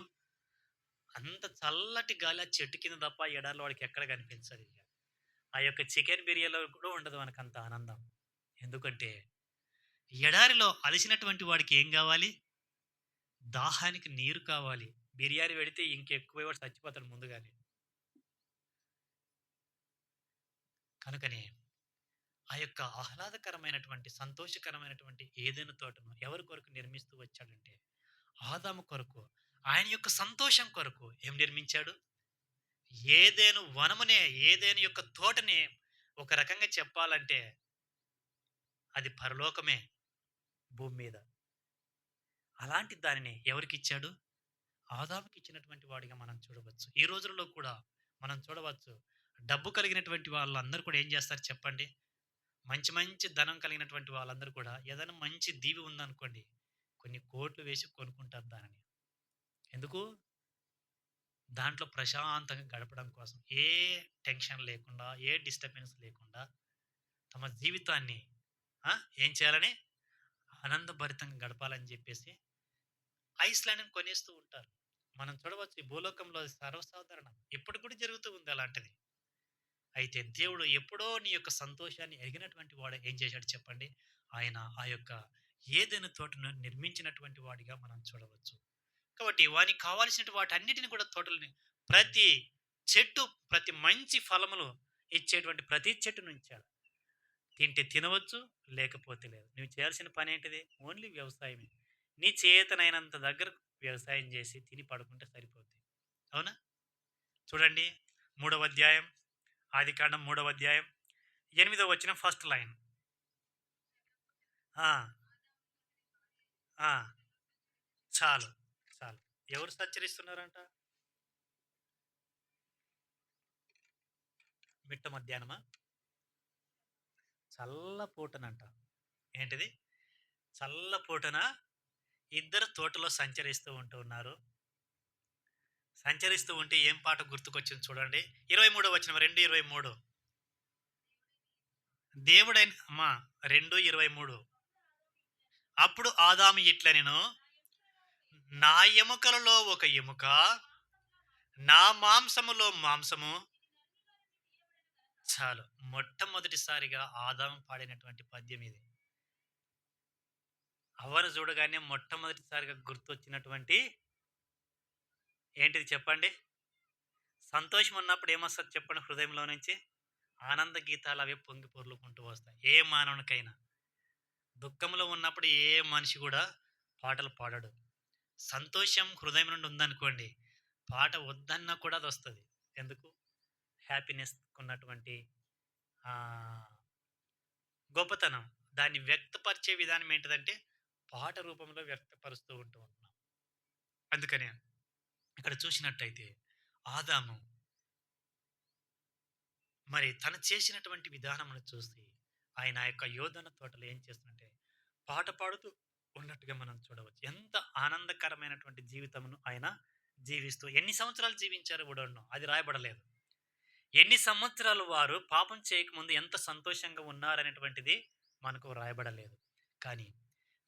అంత చల్లటి గాలి ఆ చెట్టు కింద తప్ప ఆ ఎడారిలో వాడికి ఎక్కడ కనిపించదిక. ఆ యొక్క చికెన్ బిర్యానీలో కూడా ఉండదు మనకంత ఆనందం. ఎందుకంటే ఎడారిలో అలసినటువంటి వాడికి ఏం కావాలి? దాహానికి నీరు కావాలి. బిర్యానీ పెడితే ఇంకెక్కువ వాడు చచ్చిపోతాడు ముందుగానే. కనుకనే ఆ యొక్క ఆహ్లాదకరమైనటువంటి, సంతోషకరమైనటువంటి ఏదైనా తోటను ఎవరి కొరకు నిర్మిస్తూ వచ్చాడంటే, ఆదాము కొరకు, ఆయన యొక్క సంతోషం కొరకు ఏం నిర్మించాడు? ఏదెను వనమునే, ఏదెను యొక్క తోటనే ఒక రకంగా చెప్పాలంటే అది పరలోకమే భూమి మీద. అలాంటి దానిని ఎవరికిచ్చాడు? ఆదాముకి ఇచ్చినటువంటి వాడిగా మనం చూడవచ్చు. ఈ రోజుల్లో కూడా మనం చూడవచ్చు. డబ్బు కలిగినటువంటి వాళ్ళందరూ కూడా ఏం చేస్తారు చెప్పండి? మంచి మంచి ధనం కలిగినటువంటి వాళ్ళందరూ కూడా ఏదైనా మంచి దీవి ఉందనుకోండి, కొన్ని కోట్లు వేసి కొనుక్కుంటారు దానిని. ఎందుకు? దాంట్లో ప్రశాంతంగా గడపడం కోసం. ఏ టెన్షన్ లేకుండా, ఏ డిస్టర్బెన్స్ లేకుండా తమ జీవితాన్ని ఆ! ఏం చేయాలని? ఆనందభరితంగా గడపాలని జెప్పేసి ఐస్‌లాండ్‌ని కొనేస్తూ ఉంటారు. మనం చూడవచ్చు ఈ భూలోకంలో సర్వసాధారణం. ఇప్పటికి కూడా జరుగుతూ ఉంది అలాంటిది. అయితే దేవుడు ఎప్పుడో నీ యొక్క సంతోషాన్ని ఎరిగినటువంటి వాడు ఏం చేశాడు చెప్పండి? ఆయన ఆ యొక్క ఏదైనా తోటను నిర్మించినటువంటి వాడిగా మనం చూడవచ్చు. కాబట్టి వానికి కావాల్సిన వాటన్నిటిని కూడా తోటలని ప్రతి చెట్టు, ప్రతి మంచి ఫలములు ఇచ్చేటువంటి ప్రతి చెట్టును ఉంచాడు. తింటే తినవచ్చు, లేకపోతే లేదు. నువ్వు చేయాల్సిన పనేంటిది? ఓన్లీ వ్యవసాయమే. నీ చేతనైనంత దగ్గర వ్యవసాయం చేసి తిని పడుకుంటే సరిపోద్ది. అవునా? చూడండి 3వ అధ్యాయం, ఆదికాండం 3వ అధ్యాయం 8వ వచనం ఫస్ట్ లైన్. ఆ! ఆ! చాలు. చాలు. ఎవరు సంచరిస్తున్నారంట? మిట్ట మధ్యాహ్నమా? చల్ల పూటనంట. ఏంటిది? చల్ల పూటన ఇద్దరు తోటలో సంచరిస్తూ ఉంటున్నారు. సంచరిస్తూ ఉంటే ఏం పాట గుర్తుకొచ్చింది చూడండి. 23వ వచనం 2:23. దేవుడైన అమ్మా 2:23. అప్పుడు ఆదాము ఇట్లనెను, నా ఎముకలలో ఒక ఎముక, నా మాంసములో మాంసము. చాలు. మొట్టమొదటిసారిగా ఆదాము పాడినటువంటి పద్యం ఇది. అవ్వను చూడగానే మొట్టమొదటిసారిగా గుర్తొచ్చినటువంటి ఏంటిది చెప్పండి? సంతోషం ఉన్నప్పుడు ఏమొస్తది చెప్పండి హృదయంలో నుంచి? ఆనంద గీతాలు అవే పొంగి పొర్లుకుంటూ వస్తాయి. ఏ మానవునికైనా. దుఃఖంలో ఉన్నప్పుడు ఏ మనిషి కూడా పాటలు పాడడు. సంతోషం హృదయం నుండి ఉందనుకోండి, పాట వద్దన్నా కూడా అదొస్తది. ఎందుకు? హ్యాపీనెస్‌కున్నటువంటి ఆహ్, గొప్పతనం. దాన్ని వ్యక్తపరిచే విధానం ఏంటిదంటే, పాట రూపంలో వ్యక్తపరుస్తూ ఉంటున్నాం. అందుకనే ఇక్కడ చూసినట్టయితే ఆదాము మరి తను చేసినటువంటి విధానమును చూసి, ఆయన ఆ యొక్క యోధన తోటలో ఏం చేస్తుందంటే, పాట పాడుతూ ఉన్నట్టుగా మనం చూడవచ్చు. ఎంత ఆనందకరమైనటువంటి జీవితమును ఆయన జీవిస్తూ ఎన్ని సంవత్సరాలు జీవించారో గూడాను అది రాయబడలేదు. ఎన్ని సంవత్సరాలు వారు పాపం చేయకముందు ఎంత సంతోషంగా ఉన్నారనేటువంటిది మనకు రాయబడలేదు. కానీ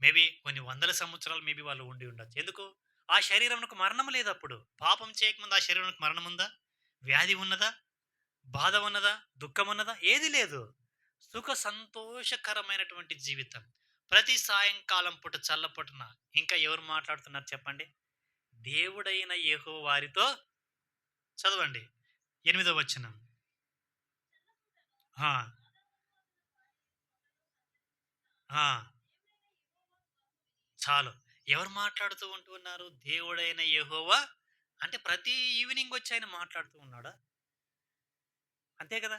మేబీ కొన్ని వందల సంవత్సరాలు మేబీ వాళ్ళు ఉండి ఉండొచ్చు. ఎందుకు? ఆ శరీరమునకు మరణం లేదప్పుడు. పాపం చేయకముందు ఆ శరీరానికి మరణముందా? వ్యాధి ఉన్నదా? బాధ ఉన్నదా? దుఃఖం ఉన్నదా? ఏది లేదు. సుఖ సంతోషకరమైనటువంటి జీవితం. ప్రతి సాయంకాలం పూట చల్లపొటన ఇంకా ఎవరు మాట్లాడుతున్నారు చెప్పండి? దేవుడైన యెహోవా వారితో చదవండి. 8వ వచనం. ఆ! ఆ! చాలు. ఎవరు మాట్లాడుతూ ఉంటూ ఉన్నారు? దేవుడైన యెహోవా అంటే ప్రతి ఈవెనింగ్ వచ్చి ఆయన మాట్లాడుతూ ఉన్నాడా? అంతే కదా!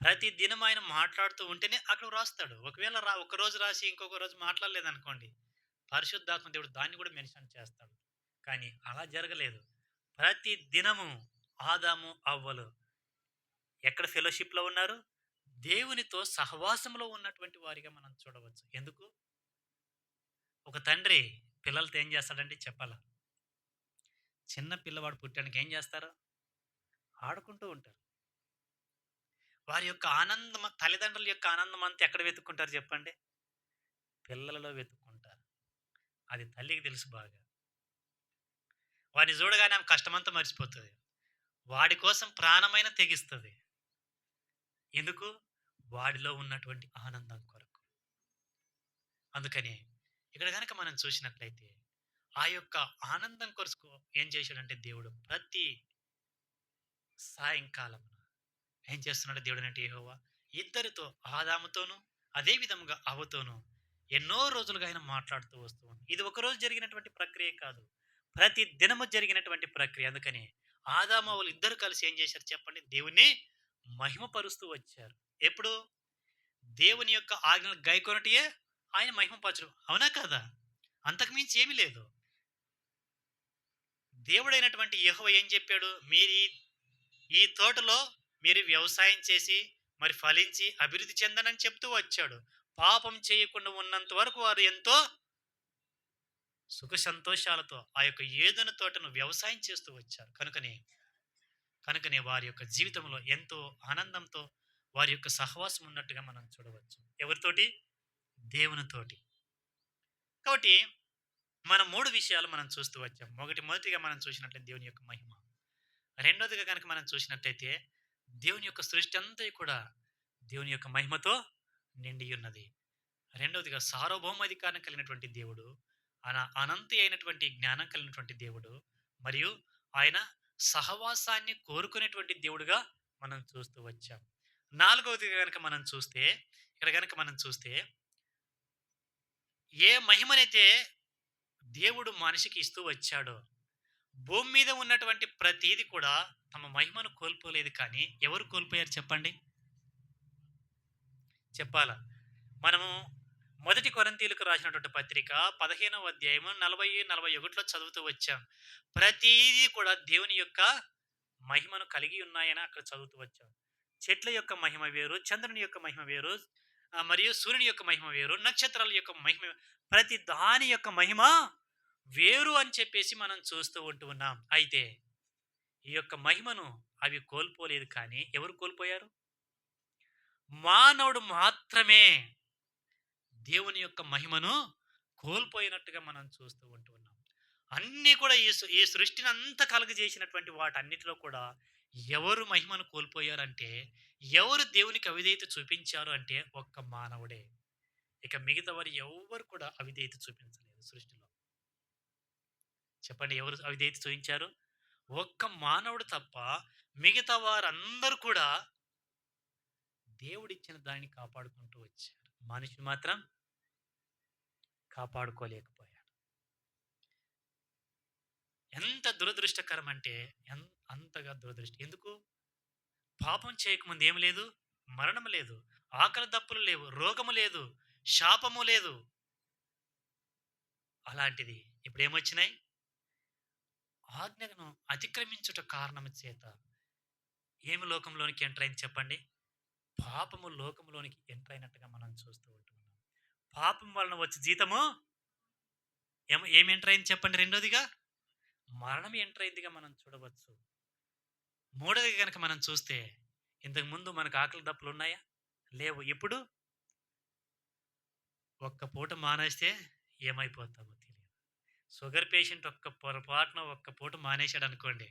ప్రతి దినం ఆయన మాట్లాడుతూ ఉంటేనే అక్కడ రాస్తాడు. ఒకవేళ ఒకరోజు రాసి ఇంకొక రోజు మాట్లాడలేదనుకోండి, పరిశుద్ధాత్మ దేవుడు దాన్ని కూడా మెన్షన్ చేస్తాడు. కానీ అలా జరగలేదు. ప్రతి దినము ఆదాము, అవ్వలు ఎక్కడ ఫెలోషిప్‌లో ఉన్నారు? దేవునితో సహవాసంలో ఉన్నటువంటి వారిగా మనం చూడవచ్చు. ఎందుకు? ఒక తండ్రి పిల్లలతో ఏం చేస్తాడండి చెప్పాలా? చిన్న పిల్లవాడు పుట్టానికి ఏం చేస్తారు? ఆడుకుంటూ ఉంటారు. వారి యొక్క ఆనందం తల్లిదండ్రుల యొక్క ఆనందం అంతా ఎక్కడ వెతుక్కుంటారు చెప్పండి? పిల్లలలో వెతుక్కుంటారు. అది తల్లికి తెలుసు బాగా. వాడిని చూడగానే ఆమె కష్టమంతా మర్చిపోతది. వాడి కోసం ప్రాణమైన తెగిస్తది. ఎందుకు? వాడిలో ఉన్నటువంటి ఆనందం కొరకు. అందుకని ఇక్కడ గనక మనం చూసినట్లయితే, ఆ యొక్క ఆనందం కొరకు ఏం చేశాడంటే దేవుడు ప్రతి సాయంకాలమున ఏం చేస్తున్నాడు దేవుడనంటే యెహోవా ఇద్దరితో ఆదాముతోను, అదే విధముగా అవ్వతోను ఎన్నో రోజులుగా ఆయన మాట్లాడుతూ వస్తూ ఉంది. ఇది ఒకరోజు జరిగినటువంటి ప్రక్రియ కాదు. ప్రతి దినము జరిగినటువంటి ప్రక్రియ. అందుకని ఆదాము అవ్వలు ఇద్దరు కలిసి ఏం చేశారు చెప్పండి? దేవుణ్ణి మహిమపరుస్తూ వచ్చారు. ఎప్పుడు? దేవుని యొక్క ఆజ్ఞలు గైకొనుటయే ఆయన మహిమపరచడం. అవునా కాదా? అంతకు మించి ఏమీ లేదు. దేవుడైనటువంటి యెహోవా ఏం చెప్పాడు? ఈ తోటలో మీరు వ్యవసాయం చేసి, మరి ఫలించి అభివృద్ధి చెందనని చెప్తూ వచ్చాడు. పాపం చేయకుండా ఉన్నంత వరకు వారు ఎంతో సుఖ సంతోషాలతో ఆ యొక్క ఏదెను తోటను వ్యవసాయం చేస్తూ వచ్చారు. కనుకనే వారి యొక్క జీవితంలో ఎంతో ఆనందంతో వారి యొక్క సహవాసం ఉన్నట్టుగా మనం చూడవచ్చు. ఎవరితోటి? దేవునితోటి. కాబట్టి మనం 3 విషయాలు మనం చూస్తూ వచ్చాం. మొదటిగా మనం చూసినట్లయితే దేవుని యొక్క మహిమ. రెండోదిగా గనక మనం చూసినట్లయితే దేవుని యొక్క సృష్టి అంతా కూడా దేవుని యొక్క మహిమతో నిండి ఉన్నది. రెండవదిగా సార్వభౌమాధికారం కలిగినటువంటి దేవుడు, అనంతి అయినటువంటి జ్ఞానం కలిగినటువంటి దేవుడు, మరియు ఆయన సహవాసాన్ని కోరుకునేటువంటి దేవుడుగా మనం చూస్తూ వచ్చాం. నాలుగవదిగా గనక మనం చూస్తే, ఇక్కడ గనక మనం చూస్తే, ఏ మహిమనైతే దేవుడు మనిషికి ఇస్తూ వచ్చాడో, భూమి మీద ఉన్నటువంటి ప్రతీది కూడా తమ మహిమను కోల్పోలేదు కానీ, ఎవరు కోల్పోయారు చెప్పండి? చెప్పాలా? మనము మొదటి కొరింథీయులకు రాసినటువంటి పత్రిక 15వ అధ్యాయము 40, 41లో చదువుతూ వచ్చాం. ప్రతీది కూడా దేవుని యొక్క మహిమను కలిగి ఉన్నాయని అక్కడ చదువుతూ వచ్చాం. చెట్ల యొక్క మహిమ వేరు, చంద్రుని యొక్క మహిమ వేరు, మరియు సూర్యుని యొక్క మహిమ వేరు, నక్షత్రాల యొక్క మహిమ ప్రతి దాని యొక్క మహిమ వేరు అని చెప్పేసి మనం చూస్తూ ఉంటూ ఉన్నాం. అయితే ఈ యొక్క మహిమను అవి కోల్పోలేదు కానీ ఎవరు కోల్పోయారు? మానవుడు మాత్రమే దేవుని యొక్క మహిమను కోల్పోయినట్టుగా మనం చూస్తూ ఉంటున్నాం. అన్నీ కూడా ఈ సృష్టిని అంతా కలుగజేసినటువంటి వాటన్నిటిలో కూడా ఎవరు మహిమను కోల్పోయారంటే, ఎవరు దేవునికి అవిధేయత చూపించారు అంటే ఒక్క మానవుడే. ఇక మిగతా వారు ఎవ్వరు కూడా అవిధేయత చూపించలేదు సృష్టిలో. చెప్పండి, ఎవరు అవిధేయత చూయించారు? ఒక్క మానవుడు తప్ప మిగతా వారందరూ కూడా దేవుడిచ్చిన దాన్ని కాపాడుకుంటూ వచ్చారు. మనిషి మాత్రం కాపాడుకోలేకపోయాడు. ఎంత దురదృష్టకరం అంటే అంతగా దురదృష్టం. ఎందుకు? పాపం చేయకముందు ఏమి లేదు? మరణం లేదు. ఆకలి దప్పులు లేవు. రోగము లేదు. శాపము లేదు. అలాంటిది ఇప్పుడేమొచ్చినాయి? ఆజ్ఞను అతిక్రమించుట కారణము చేత ఏమి లోకంలోనికి ఎంటర్ అయింది చెప్పండి? పాపము లోకంలోనికి ఎంటర్ అయినట్టుగా మనం చూస్తూ ఉంటున్నాం. పాపం వలన వచ్చే జీతము ఏమి ఎంటర్ అయింది చెప్పండి? రెండోదిగా మరణం ఎంటర్ అయిందిగా మనం చూడవచ్చు. మూడోది గనక మనం చూస్తే, ఇంతకు ముందు మనకు ఆకలి దప్పులు ఉన్నాయా? లేవు. ఇప్పుడు ఒక్క పూట మానేస్తే ఏమైపోతామో తెలియదు. షుగర్ పేషెంట్ ఒక్క పొరపాటున ఒక్క పూట మానేశాడు అనుకోండి,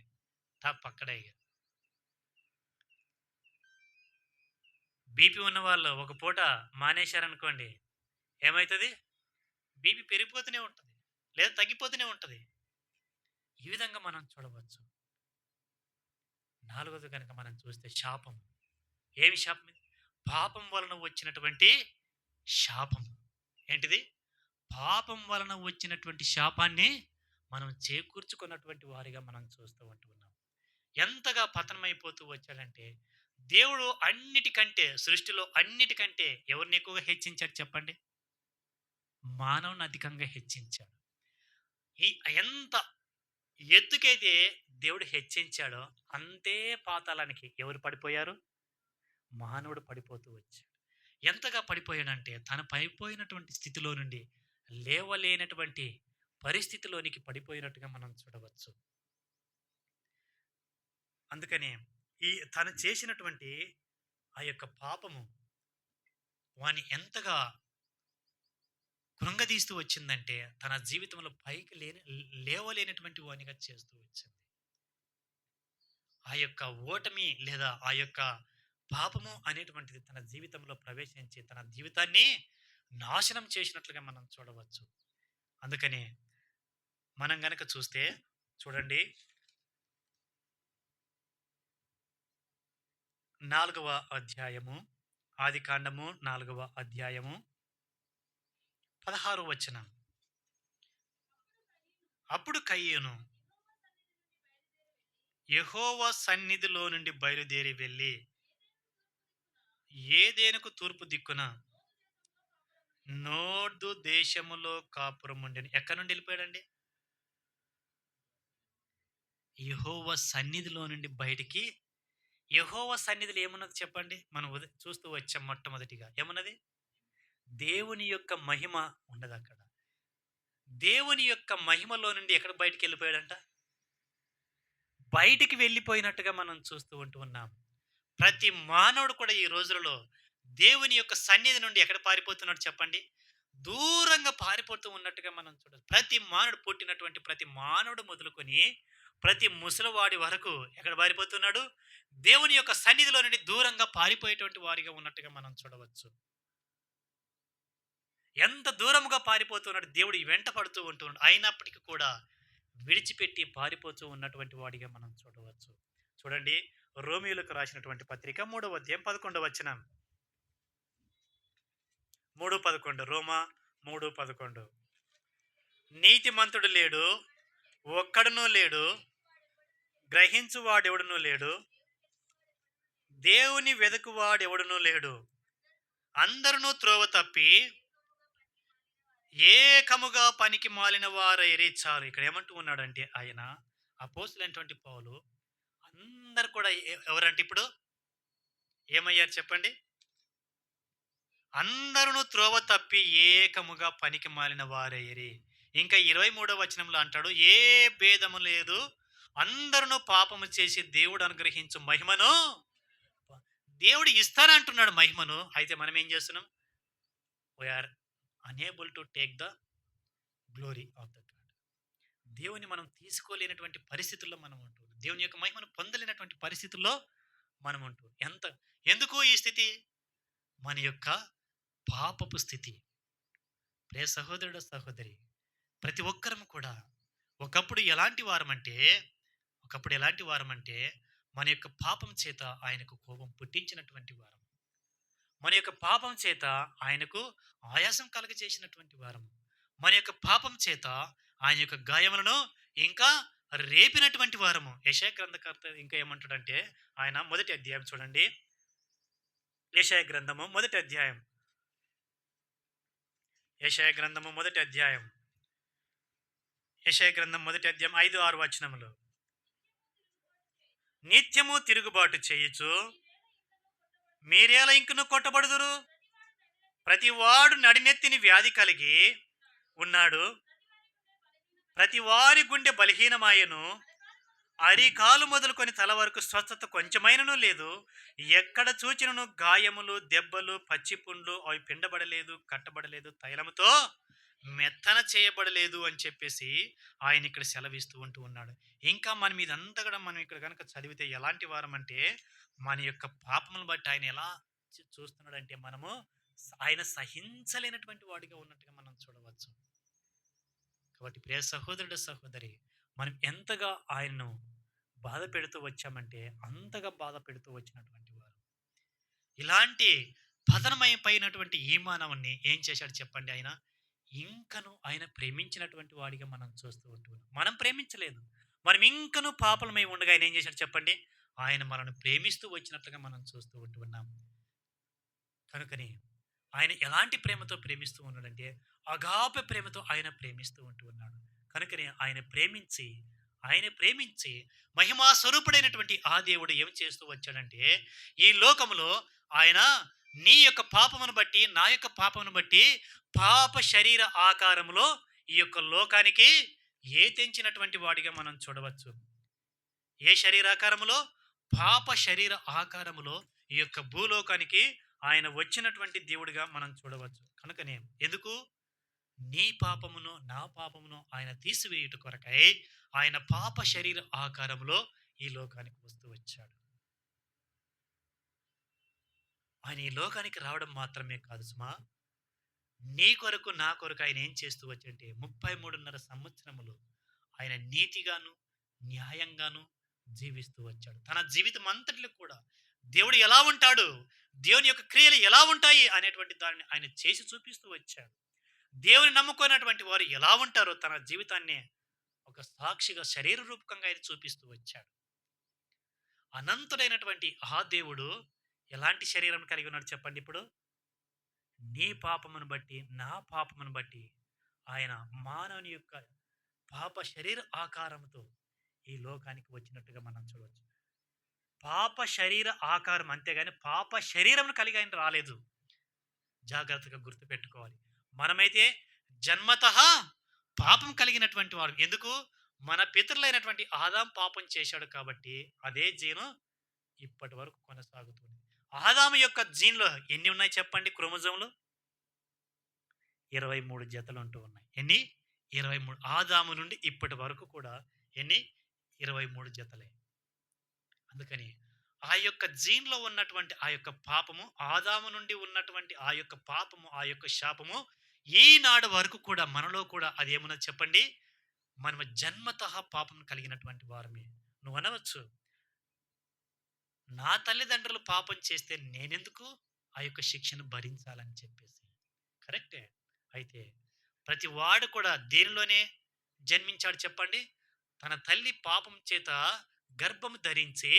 పక్కడే ఇగ. బీపీ ఉన్న వాళ్ళు ఒక పూట మానేశారనుకోండి, ఏమైతది? బీపీ పెరిగిపోతూనే ఉంటది. లేదా తగ్గిపోతూనే ఉంటది. ఈ విధంగా మనం చూడవచ్చు. నాలుగోది కనుక మనం చూస్తే శాపం. ఏమి శాపం ఇది? పాపం వలన వచ్చినటువంటి శాపం. ఏంటిది? పాపం వలన వచ్చినటువంటి శాపాన్ని మనం చేకూర్చుకున్నటువంటి వారిగా మనం చూస్తూ ఉంటున్నాం. ఎంతగా పతనమైపోతూ వచ్చాడంటే, దేవుడు అన్నిటికంటే సృష్టిలో అన్నిటికంటే ఎవరిని ఎక్కువగా హెచ్చించాడు చెప్పండి? మానవుని అధికంగా హెచ్చించాడు. ఈ ఎంత ఎత్తుకైతే దేవుడు హెచ్చించాడో అంతే పాతాళానికి ఎవరు పడిపోయారు? మానవుడు పడిపోతూ వచ్చాడు. ఎంతగా పడిపోయాడంటే, తన పడిపోయినటువంటి స్థితిలో నుండి లేవలేనటువంటి పరిస్థితిలోనికి పడిపోయినట్టుగా మనం చూడవచ్చు. అందుకని తను చేసినటువంటి ఆ యొక్క పాపము వాని ఎంతగా కృంగదీస్తూ వచ్చిందంటే, తన జీవితంలో పైకి లేవలేనటువంటి వానిగా చేస్తూ వచ్చింది. ఆ యొక్క ఓటమి లేదా ఆ యొక్క పాపము అనేటువంటిది తన జీవితంలో ప్రవేశించి తన జీవితాన్ని నాశనం చేసినట్లుగా మనం చూడవచ్చు. అందుకని మనం గనక చూస్తే చూడండి, 4వ అధ్యాయము, ఆదికాండము 4వ అధ్యాయము 16వ వచనం. అప్పుడు కయీను యెహోవా సన్నిధిలో నుండి బయలుదేరి వెళ్ళి ఏదెనుకు తూర్పు దిక్కున నోర్దు దేశములో కాపురం ఉండెను. ఎక్కడి నుండి వెళ్ళిపోయాడండి? యెహోవా సన్నిధిలో నుండి బయటికి. యెహోవా సన్నిధిలో ఏమున్నది చెప్పండి? మనం చూస్తూ వచ్చాం. మొట్టమొదటిగా ఏమున్నది? దేవుని యొక్క మహిమ ఉన్నది అక్కడ. దేవుని యొక్క మహిమలో నుండి ఎక్కడ బయటికి వెళ్ళిపోయాడంట? బయటికి వెళ్ళిపోయినట్టుగా మనం చూస్తూ ఉంటున్నాం. ప్రతి మానవుడు కూడా ఈ రోజులలో దేవుని యొక్క సన్నిధి నుండి ఎక్కడ పారిపోతున్నాడు చెప్పండి? దూరంగా పారిపోతూ ఉన్నట్టుగా మనం చూడవచ్చు. ప్రతి మానవుడు, పుట్టినటువంటి ప్రతి మానవుడు మొదలుకొని ప్రతి ముసలివాడి వరకు ఎక్కడ పారిపోతున్నాడు? దేవుని యొక్క సన్నిధిలో నుండి దూరంగా పారిపోయేటువంటి వారిగా ఉన్నట్టుగా మనం చూడవచ్చు. ఎంత దూరముగా పారిపోతున్నాడు, దేవుడు వెంట పడుతూ ఉంటున్నాడు. అయినప్పటికీ కూడా విడిచిపెట్టి పారిపోతూ ఉన్నటువంటి వాడిగా మనం చూడవచ్చు. చూడండి, రోమీయులకు రాసినటువంటి పత్రిక 3వ అధ్యాయం 11వ వచనం. 3:11. రోమా 3:11. నీతిమంతుడు లేడు, ఒక్కడునూ లేడు, గ్రహించువాడెవడునూ లేడు, దేవుని వెదకువాడెవడునూ లేడు, అందరును త్రోవ తప్పి ఏకముగా పనికి మాలిన వారైరి. చాలు. ఇక్కడ ఏమంటూ ఉన్నాడంటే ఆయన అపోస్తలుడైనటువంటి పౌలు, అందరు కూడా ఎవరంటే ఇప్పుడు ఏమయ్యారు చెప్పండి? అందరును త్రోవ తప్పి ఏకముగా పనికి మాలిన వారైరి. ఇంకా 23వ వచనంలో అంటాడు, ఏ భేదము లేదు, అందరును పాపము చేసి దేవుడు అనుగ్రహించు మహిమను దేవుడు ఇస్తానంటున్నాడు మహిమను. అయితే మనం ఏం చేస్తున్నాం? We are unable to take the glory of the God. దేవుని మనం తీసుకోలేనటువంటి పరిస్థితుల్లో మనం ఉంటూ, దేవుని యొక్క మహిమను పొందలేనటువంటి పరిస్థితుల్లో మనం ఉంటూ, ఎందుకు ఈ స్థితి? మన యొక్క పాపపు స్థితి. ప్రియ సహోదరుడు, సహోదరి, ప్రతి ఒక్కరం కూడా ఒకప్పుడు ఎలాంటి వారమంటే మన యొక్క పాపం చేత ఆయనకు కోపం పుట్టించినటువంటి వారం. మన యొక్క పాపం చేత ఆయనకు ఆయాసం కలుగజేసినటువంటి వారం. మన యొక్క పాపం చేత ఆయన యొక్క గాయములను ఇంకా రేపినటువంటి వారము. యెషయా గ్రంథకర్త ఇంకా ఏమంటాడంటే, ఆయన మొదటి అధ్యాయం చూడండి. యెషయా గ్రంథము మొదటి అధ్యాయం. యెషయా గ్రంథం మొదటి అధ్యాయం 5-6 వచనములు. నిత్యము తిరుగుబాటు చేయుచు మీరేలా ఇంకను కొట్టబడుదురు? ప్రతివాడు నడినెత్తిని వ్యాధి కలిగి ఉన్నాడు, ప్రతి వారి గుండె బలహీనమాయను, అరికాలు మొదలుకొని తల వరకు స్వస్థత కొంచెమైనను లేదు. ఎక్కడ చూచినను గాయములు, దెబ్బలు, పచ్చి పుండ్లు, అవి పిండబడలేదు, కట్టబడలేదు, తైలముతో మెత్తన చేయబడలేదు అని చెప్పేసి ఆయన ఇక్కడ సెలవిస్తూ ఉన్నాడు. ఇంకా మనం ఇదంతా కూడా మనం ఇక్కడ కనుక చదివితే ఎలాంటి వారం అంటే, మన యొక్క పాపములను బట్టి ఆయన ఎలా చూస్తున్నాడంటే, ఆయన సహించలేనటువంటి వాడిగా ఉన్నట్టుగా మనం చూడవచ్చు. కాబట్టి ప్రియ సహోదరుడు, సహోదరి, మనం ఎంతగా ఆయన్ను బాధ పెడుతూ వచ్చామంటే అంతగా బాధ పెడుతూ వచ్చినటువంటి వారు. ఇలాంటి పతనమైపోయినటువంటి ఈ మానవుణ్ణి ఏం చేశాడు చెప్పండి? ఆయన ప్రేమించినటువంటి వాడిగా మనం చూస్తూ ఉంటున్నాం. మనం ప్రేమించలేదు, మనం ఇంకను పాపలమై ఉండగా ఆయన ఏం చేశాడు చెప్పండి? ఆయన మనల్ని ప్రేమిస్తూ వచ్చినట్లుగా మనం చూస్తూ ఉంటున్నాం. కనుకని ఆయన ఎలాంటి ప్రేమతో ప్రేమిస్తూ ఉన్నాడంటే, అగాప ప్రేమతో ఆయన ప్రేమిస్తూ ఉన్నాడు. కనుకనే ఆయన ప్రేమించి మహిమా స్వరూపుడైనటువంటి ఆ దేవుడు ఏం చేస్తూ వచ్చాడంటే, ఈ లోకములో ఆయన నీ యొక్క పాపమును బట్టి, నా యొక్క పాపమును బట్టి పాప శరీర ఆకారములో ఈ యొక్క లోకానికి తెంచినటువంటి వాడిగా మనం చూడవచ్చు. ఏ శరీరాకారములో? పాప శరీర ఆకారములో ఈ యొక్క భూలోకానికి ఆయన వచ్చినటువంటి దేవుడిగా మనం చూడవచ్చు. కనుకనే ఎందుకు? నీ పాపమును నా పాపమును ఆయన తీసివేయుట కొరకై ఆయన పాప శరీర ఆకారములో ఈ లోకానికి వస్తూ వచ్చాడు. ఆయన ఈ లోకానికి రావడం మాత్రమే కాదు సుమా, నీ కొరకు నా కొరకు ఆయన ఏం చేస్తూ వచ్చంటే 33.5 సంవత్సరములు ఆయన నీతిగాను న్యాయంగాను జీవిస్తూ వచ్చాడు. తన జీవితం అంతటిలో కూడా దేవుడు ఎలా ఉంటాడు, దేవుని యొక్క క్రియలు ఎలా ఉంటాయి అనేటువంటి దాన్ని ఆయన చేసి చూపిస్తూ వచ్చాడు. దేవుని నమ్ముకున్నటువంటి వారు ఎలా ఉంటారో తన జీవితాన్ని ఒక సాక్షిగా శరీర రూపకంగా ఆయన చూపిస్తూ వచ్చాడు. అనంతుడైనటువంటి ఆ దేవుడు ఎలాంటి శరీరం కలిగి ఉన్నాడు చెప్పండి? ఇప్పుడు నీ పాపమును బట్టి, నా పాపమును బట్టి ఆయన మానవుని యొక్క పాప శరీర ఆకారంతో ఈ లోకానికి వచ్చినట్టుగా మనం చూడవచ్చు. పాప శరీర ఆకారం, అంతేగాని పాప శరీరం కలిగి ఆయన రాలేదు. జాగ్రత్తగా గుర్తుపెట్టుకోవాలి. మనమైతే జన్మతః పాపం కలిగినటువంటి వారు. ఎందుకు? మన పితరులైనటువంటి ఆదాం పాపం చేశాడు కాబట్టి అదే జీను ఇప్పటి వరకు కొనసాగుతుంది. ఆదాము యొక్క జీన్లో ఎన్ని ఉన్నాయి చెప్పండి? క్రోమోజోములు 23 జతలు ఉంటూ ఉన్నాయి. ఎన్ని? 23. ఆదాము నుండి ఇప్పటి వరకు కూడా ఎన్ని? 23 జతలే. అందుకని ఆ యొక్క జీన్లో ఉన్నటువంటి ఆ యొక్క పాపము, ఆదాము నుండి ఉన్నటువంటి ఆ యొక్క పాపము, ఆ యొక్క శాపము ఈనాడు వరకు కూడా మనలో కూడా అది ఏమన్నా చెప్పండి? మనము జన్మతః పాపం కలిగినటువంటి వారమే. నువ్వు అనవచ్చు, నా తల్లిదండ్రులు పాపం చేస్తే నేనెందుకు ఆ యొక్క శిక్షను భరించాలని చెప్పేసి. కరెక్టే. అయితే ప్రతి వాడు కూడా దేనిలోనే జన్మించాడు చెప్పండి? తన తల్లి పాపం చేత గర్భము ధరించి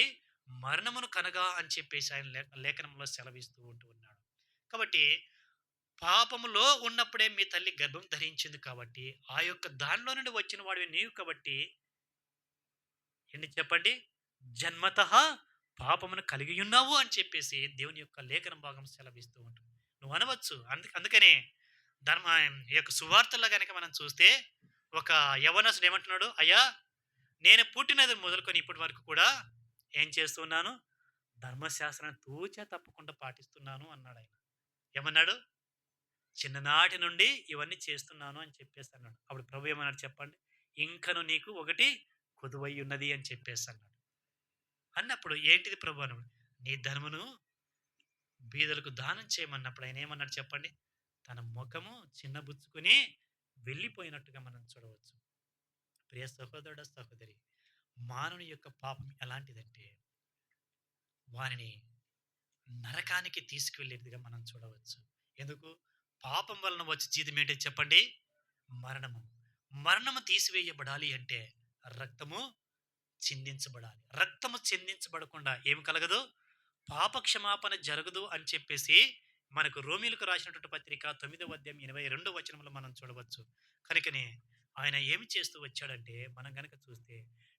మరణమును కనగా అని చెప్పేసి ఆయన లేఖనంలో సెలవిస్తూ ఉన్నాడు. కాబట్టి పాపములో ఉన్నప్పుడే మీ తల్లి గర్భం ధరించింది కాబట్టి ఆ యొక్క దానిలో నుండి వచ్చిన వాడివి నీవు కాబట్టి ఎన్ని చెప్పండి? జన్మతః పాపమును కలిగి ఉన్నావు అని చెప్పేసి దేవుని యొక్క లేఖన భాగం సెలవిస్తూ ఉంటుంది. నువ్వు అనవచ్చు, అందుకనే ఈ యొక్క సువార్తల్లో కనుక మనం చూస్తే ఒక యవనస్తుడు ఏమంటున్నాడు? అయ్యా, నేను పుట్టినది మొదలుకొని ఇప్పటి వరకు కూడా ఏం చేస్తున్నాను? ధర్మశాస్త్రాన్ని తూచా తప్పకుండా పాటిస్తున్నాను అన్నాడు. ఆయన ఏమన్నాడు? చిన్ననాటి నుండి ఇవన్నీ చేస్తున్నాను అని చెప్పేసి అన్నాడు. అప్పుడు ప్రభు ఏమన్నాడు చెప్పండి? ఇంకను నీకు ఒకటి కొదువై ఉన్నది అని చెప్పేసి అన్నాడు. అన్నప్పుడు ఏంటిది ప్రభు అన్నాడు? నీ ధనమును బీదలకు దానం చేయమన్నప్పుడు ఆయన ఏమన్నాడు చెప్పండి? తన ముఖము చిన్నబుచ్చుకొని వెళ్ళిపోయినట్టుగా మనం చూడవచ్చు. ప్రియ సహోదరుడ సహోదరి, మానవుని యొక్క పాపం ఎలాంటిదంటే వారిని నరకానికి తీసుకువెళ్ళేదిగా మనం చూడవచ్చు. ఎందుకు? పాపం వలన వచ్చే జీతం ఏంటో చెప్పండి? మరణము. మరణము తీసివేయబడాలి అంటే రక్తము చిందించబడాలి. రక్తము చిందించబడకుండా ఏమి కలగదు? పాప క్షమాపణ జరగదు అని చెప్పేసి మనకు రోమీలకు రాసినటువంటి పత్రిక 9వ అధ్యాయం 22వ వచనంలో మనం చూడవచ్చు. కనుకనే ఆయన ఏమి చేస్తూ వచ్చాడంటే మనం గనక చూస్తే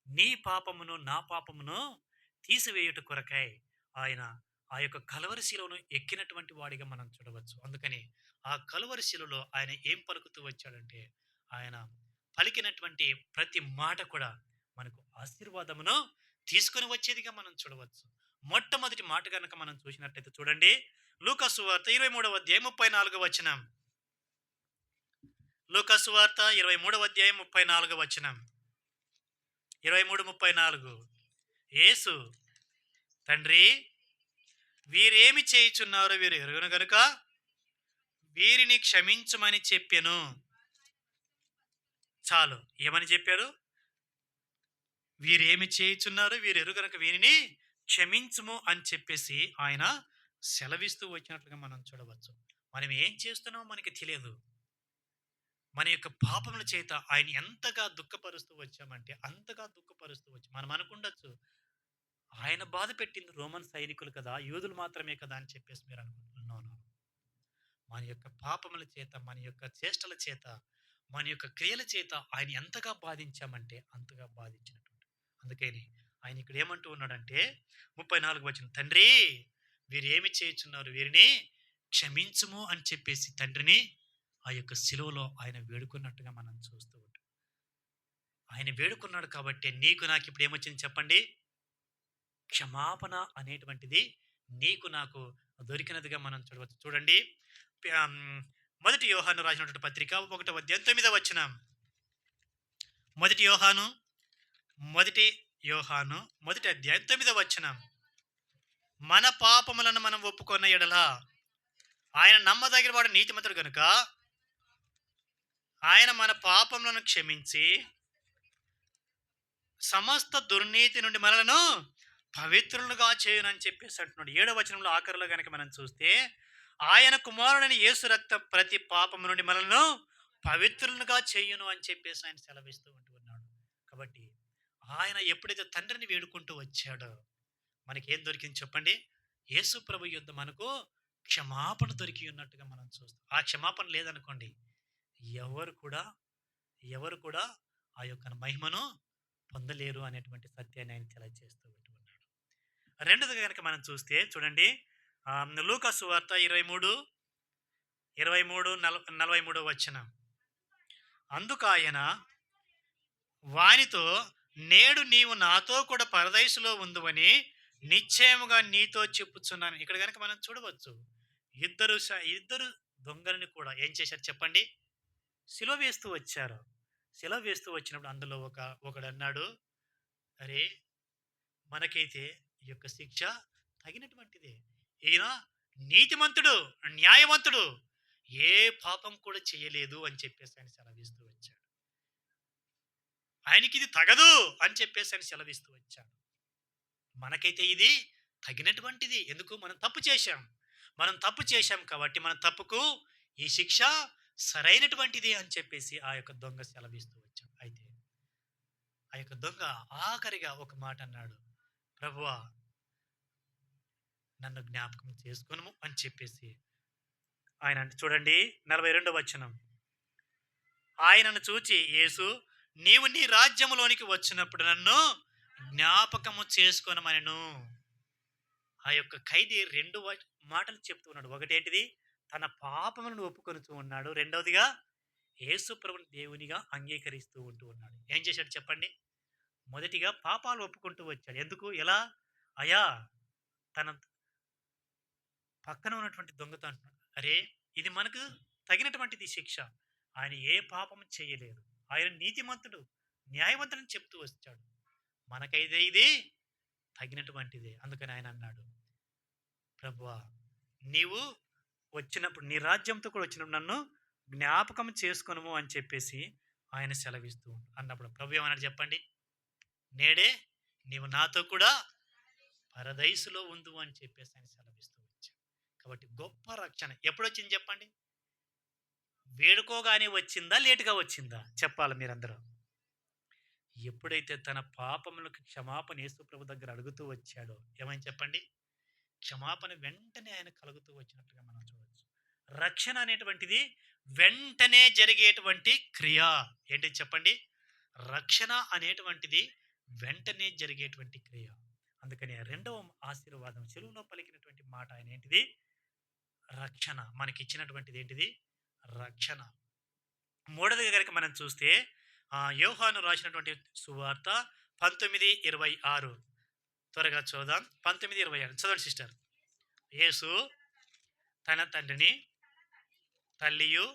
నీ పాపమును నా పాపమును తీసివేయుట కొరకై ఆయన ఆ యొక్క కలువరి శిలువను ఎక్కినటువంటి వాడిగా మనం చూడవచ్చు. అందుకని ఆ కలువరి శిలువలో ఆయన ఏం పలుకుతూ వచ్చాడంటే ఆయన పలికినటువంటి ప్రతి మాట కూడా మనకు ఆశీర్వాదమును తీసుకొని వచ్చేదిగా మనం చూడవచ్చు. మొట్టమొదటి మాట కనుక మనం చూసినట్లయితే చూడండి, లూకా సువార్త 23వ అధ్యాయం 34వ వచనం. లూకా సువార్త 23వ అధ్యాయం 34వ వచనం. 23:34. యేసు, తండ్రి వీరేమి చేయుచున్నారో వీరు ఎరుగను గనుక వీరిని క్షమించమని చెప్పెను. చాలు. ఏమని చెప్పారు? వీరేమి చేయుచున్నారో వీరు ఎరుగనక వీరిని క్షమించుము అని చెప్పేసి ఆయన సెలవిస్తూ వచ్చినట్లుగా మనం చూడవచ్చు. మనం ఏం చేస్తున్నామో మనకి తెలియదు. మన యొక్క పాపముల చేత ఆయన ఎంతగా దుఃఖపరుస్తూ వచ్చామంటే అంతగా దుఃఖపరుస్తూ వచ్చాం. మనం అనుకుండొచ్చు, ఆయన బాధ పెట్టింది రోమన్ సైనికులు కదా, యూదులు మాత్రమే కదా అని చెప్పేసి మీరు అనుకుంటున్నాను. మన యొక్క పాపముల చేత, మన యొక్క చేష్టల చేత, మన యొక్క క్రియల చేత ఆయన ఎంతగా బాధించామంటే అంతగా బాధించినటువంటి. అందుకని ఆయన ఇక్కడ ఏమంటూ ఉన్నాడంటే 34 వచనం, తండ్రి వీరు ఏమి చేయుచున్నారు వీరిని క్షమించుము అని చెప్పేసి తండ్రిని ఆ యొక్క శిలువలో ఆయన వేడుకున్నట్టుగా మనం చూస్తూ ఉంటాం. ఆయన వేడుకున్నాడు కాబట్టి నీకు నాకు ఇప్పుడు ఏమొచ్చింది చెప్పండి? క్షమాపణ అనేటువంటిది నీకు నాకు దొరికినదిగా మనం చూడవచ్చు. చూడండి, మొదటి యోహాను రాసినటువంటి పత్రిక 1వ అధ్యాయం 9వ వచనం. మొదటి యోహాను మొదటి అధ్యాయం 9వ వచనం. మన పాపములను మనం ఒప్పుకొన్న ఎడల ఆయన నమ్మదగిన వాడు నీతిమంతుడు గనుక ఆయన మన పాపములను క్షమించి సమస్త దుర్నీతి నుండి మనలను పవిత్రులుగా చేయునని చెప్పేసి అంటున్నాడు. 7వ వచనంలో ఆఖరిలో కనుక మనం చూస్తే ఆయన కుమారుడైన యేసు రక్తం ప్రతి పాపము నుండి మనలను పవిత్రులుగా చేయును అని చెప్పేసి ఆయన సెలవిస్తూ ఉంటున్నాడు. కాబట్టి ఆయన ఎప్పుడైతే తండ్రిని వేడుకుంటూ వచ్చాడో మనకేం దొరికింది చెప్పండి? యేసు ప్రభు యుద్ధ మనకు క్షమాపణ దొరికి ఉన్నట్టుగా మనం చూస్తాం. ఆ క్షమాపణ లేదనుకోండి, ఎవరు కూడా ఆ యొక్క మహిమను పొందలేరు అనేటువంటి సత్యాన్ని ఆయన తెలియజేస్తూ ఉంటున్నాడు. రెండోదిగా కనుక మనం చూస్తే చూడండి, లూకా సువార్త 23:43 వచనం. అందుకు ఆయన వానితో, నేడు నీవు నాతో కూడా పరదైసులో ఉందువని నిశ్చయముగా నీతో చెప్పుచున్నాను. ఇక్కడ కనుక మనం చూడవచ్చు, ఇద్దరు దొంగలని కూడా ఏం చేశారు చెప్పండి? సిలువ వేస్తూ వచ్చారు. సిలువ వేస్తూ వచ్చినప్పుడు అందులో ఒకడు అన్నాడు, అరే మనకైతే ఈ యొక్క శిక్ష తగినటువంటిదే. ఈయన నీతిమంతుడు, న్యాయవంతుడు, ఏ పాపం కూడా చేయలేదు అని చెప్పేసి ఆయన సెలవిస్తూ వచ్చాడు. ఆయనకి ఇది తగదు అని చెప్పేసి ఆయన సెలవిస్తూ వచ్చాడు. మనకైతే ఇది తగినటువంటిది. ఎందుకు? మనం తప్పు చేశాం కాబట్టి మన తప్పుకు ఈ శిక్ష సరైనటువంటిది అని చెప్పేసి ఆ యొక్క దొంగ సెలవిస్తూ వచ్చాడు. అయితే ఆ యొక్క దొంగ ఆఖరిగా ఒక మాట అన్నాడు, ప్రభువా నన్ను జ్ఞాపకం చేసుకొనుము అని చెప్పేసి ఆయన అంటే చూడండి 42వ వచనం. ఆయనను చూచి యేసు, నీవు నీ రాజ్యములోనికి వచ్చినప్పుడు నన్ను జ్ఞాపకము చేసుకొనమనెను. ఆ యొక్క ఖైదీ 2 మాటలు చెప్తూ ఉన్నాడు. ఒకటేంటిది? తన పాపములను ఒప్పుకొనుతూ ఉన్నాడు. రెండవదిగా యేసు ప్రభువుని దేవునిగా అంగీకరిస్తూ ఉంటూ ఉన్నాడు. ఏం చేశాడు చెప్పండి? మొదటిగా పాపాలు ఒప్పుకుంటూ వచ్చాడు. ఎందుకు? ఎలా? అయా తన పక్కన ఉన్నటువంటి దొంగతో అంటున్నాడు, అరే ఇది మనకు తగినటువంటిది శిక్ష. ఆయన ఏ పాపము చేయలేదు. ఆయన నీతిమంతుడు, న్యాయవంతుడని చెప్తూ వచ్చాడు. మనకైతే ఇది తగినటువంటిదే. అందుకని ఆయన అన్నాడు, ప్రభువా, నీవు వచ్చినప్పుడు నీ రాజ్యంతో కూడా వచ్చినప్పుడు నన్ను జ్ఞాపకం చేసుకొనుము అని చెప్పేసి ఆయన సెలవిస్తూ అన్నప్పుడు ప్రభు ఏమన్నాడు చెప్పండి? నేడే నీవు నాతో కూడా పరదైసులో ఉండు అని చెప్పేసి ఆయన సెలవిస్తూ వచ్చాడు. కాబట్టి గొప్ప రక్షణ ఎప్పుడు వచ్చింది చెప్పండి? వేడుకోగానే వచ్చిందా, లేటుగా వచ్చిందా? చెప్పాలి మీరందరూ. ఎప్పుడైతే తన పాపములకు క్షమాపణ యేసు ప్రభు దగ్గర అడుగుతూ వచ్చాడో ఏమని చెప్పండి? క్షమాపణ వెంటనే ఆయన కలుగుతూ వచ్చినట్లుగా మనం చూడవచ్చు. రక్షణ అనేటువంటిది వెంటనే జరిగేటువంటి క్రియ. ఏంటి చెప్పండి? రక్షణ అనేటువంటిది వెంటనే జరిగేటువంటి క్రియ. అందుకని రెండవ ఆశీర్వాదం చెలువులో పలికినటువంటి మాట ఆయన ఏంటిది? రక్షణ. మనకి ఇచ్చినటువంటిది ఏంటిది? రక్షణ. మూడవది కనుక మనం చూస్తే యోహాను రాసినటువంటి సువార్త 19:26 త్వరగా చూద్దాం. 19:26 చదవండి సిస్టర్. యేసు తన తండ్రిని, తల్లియు,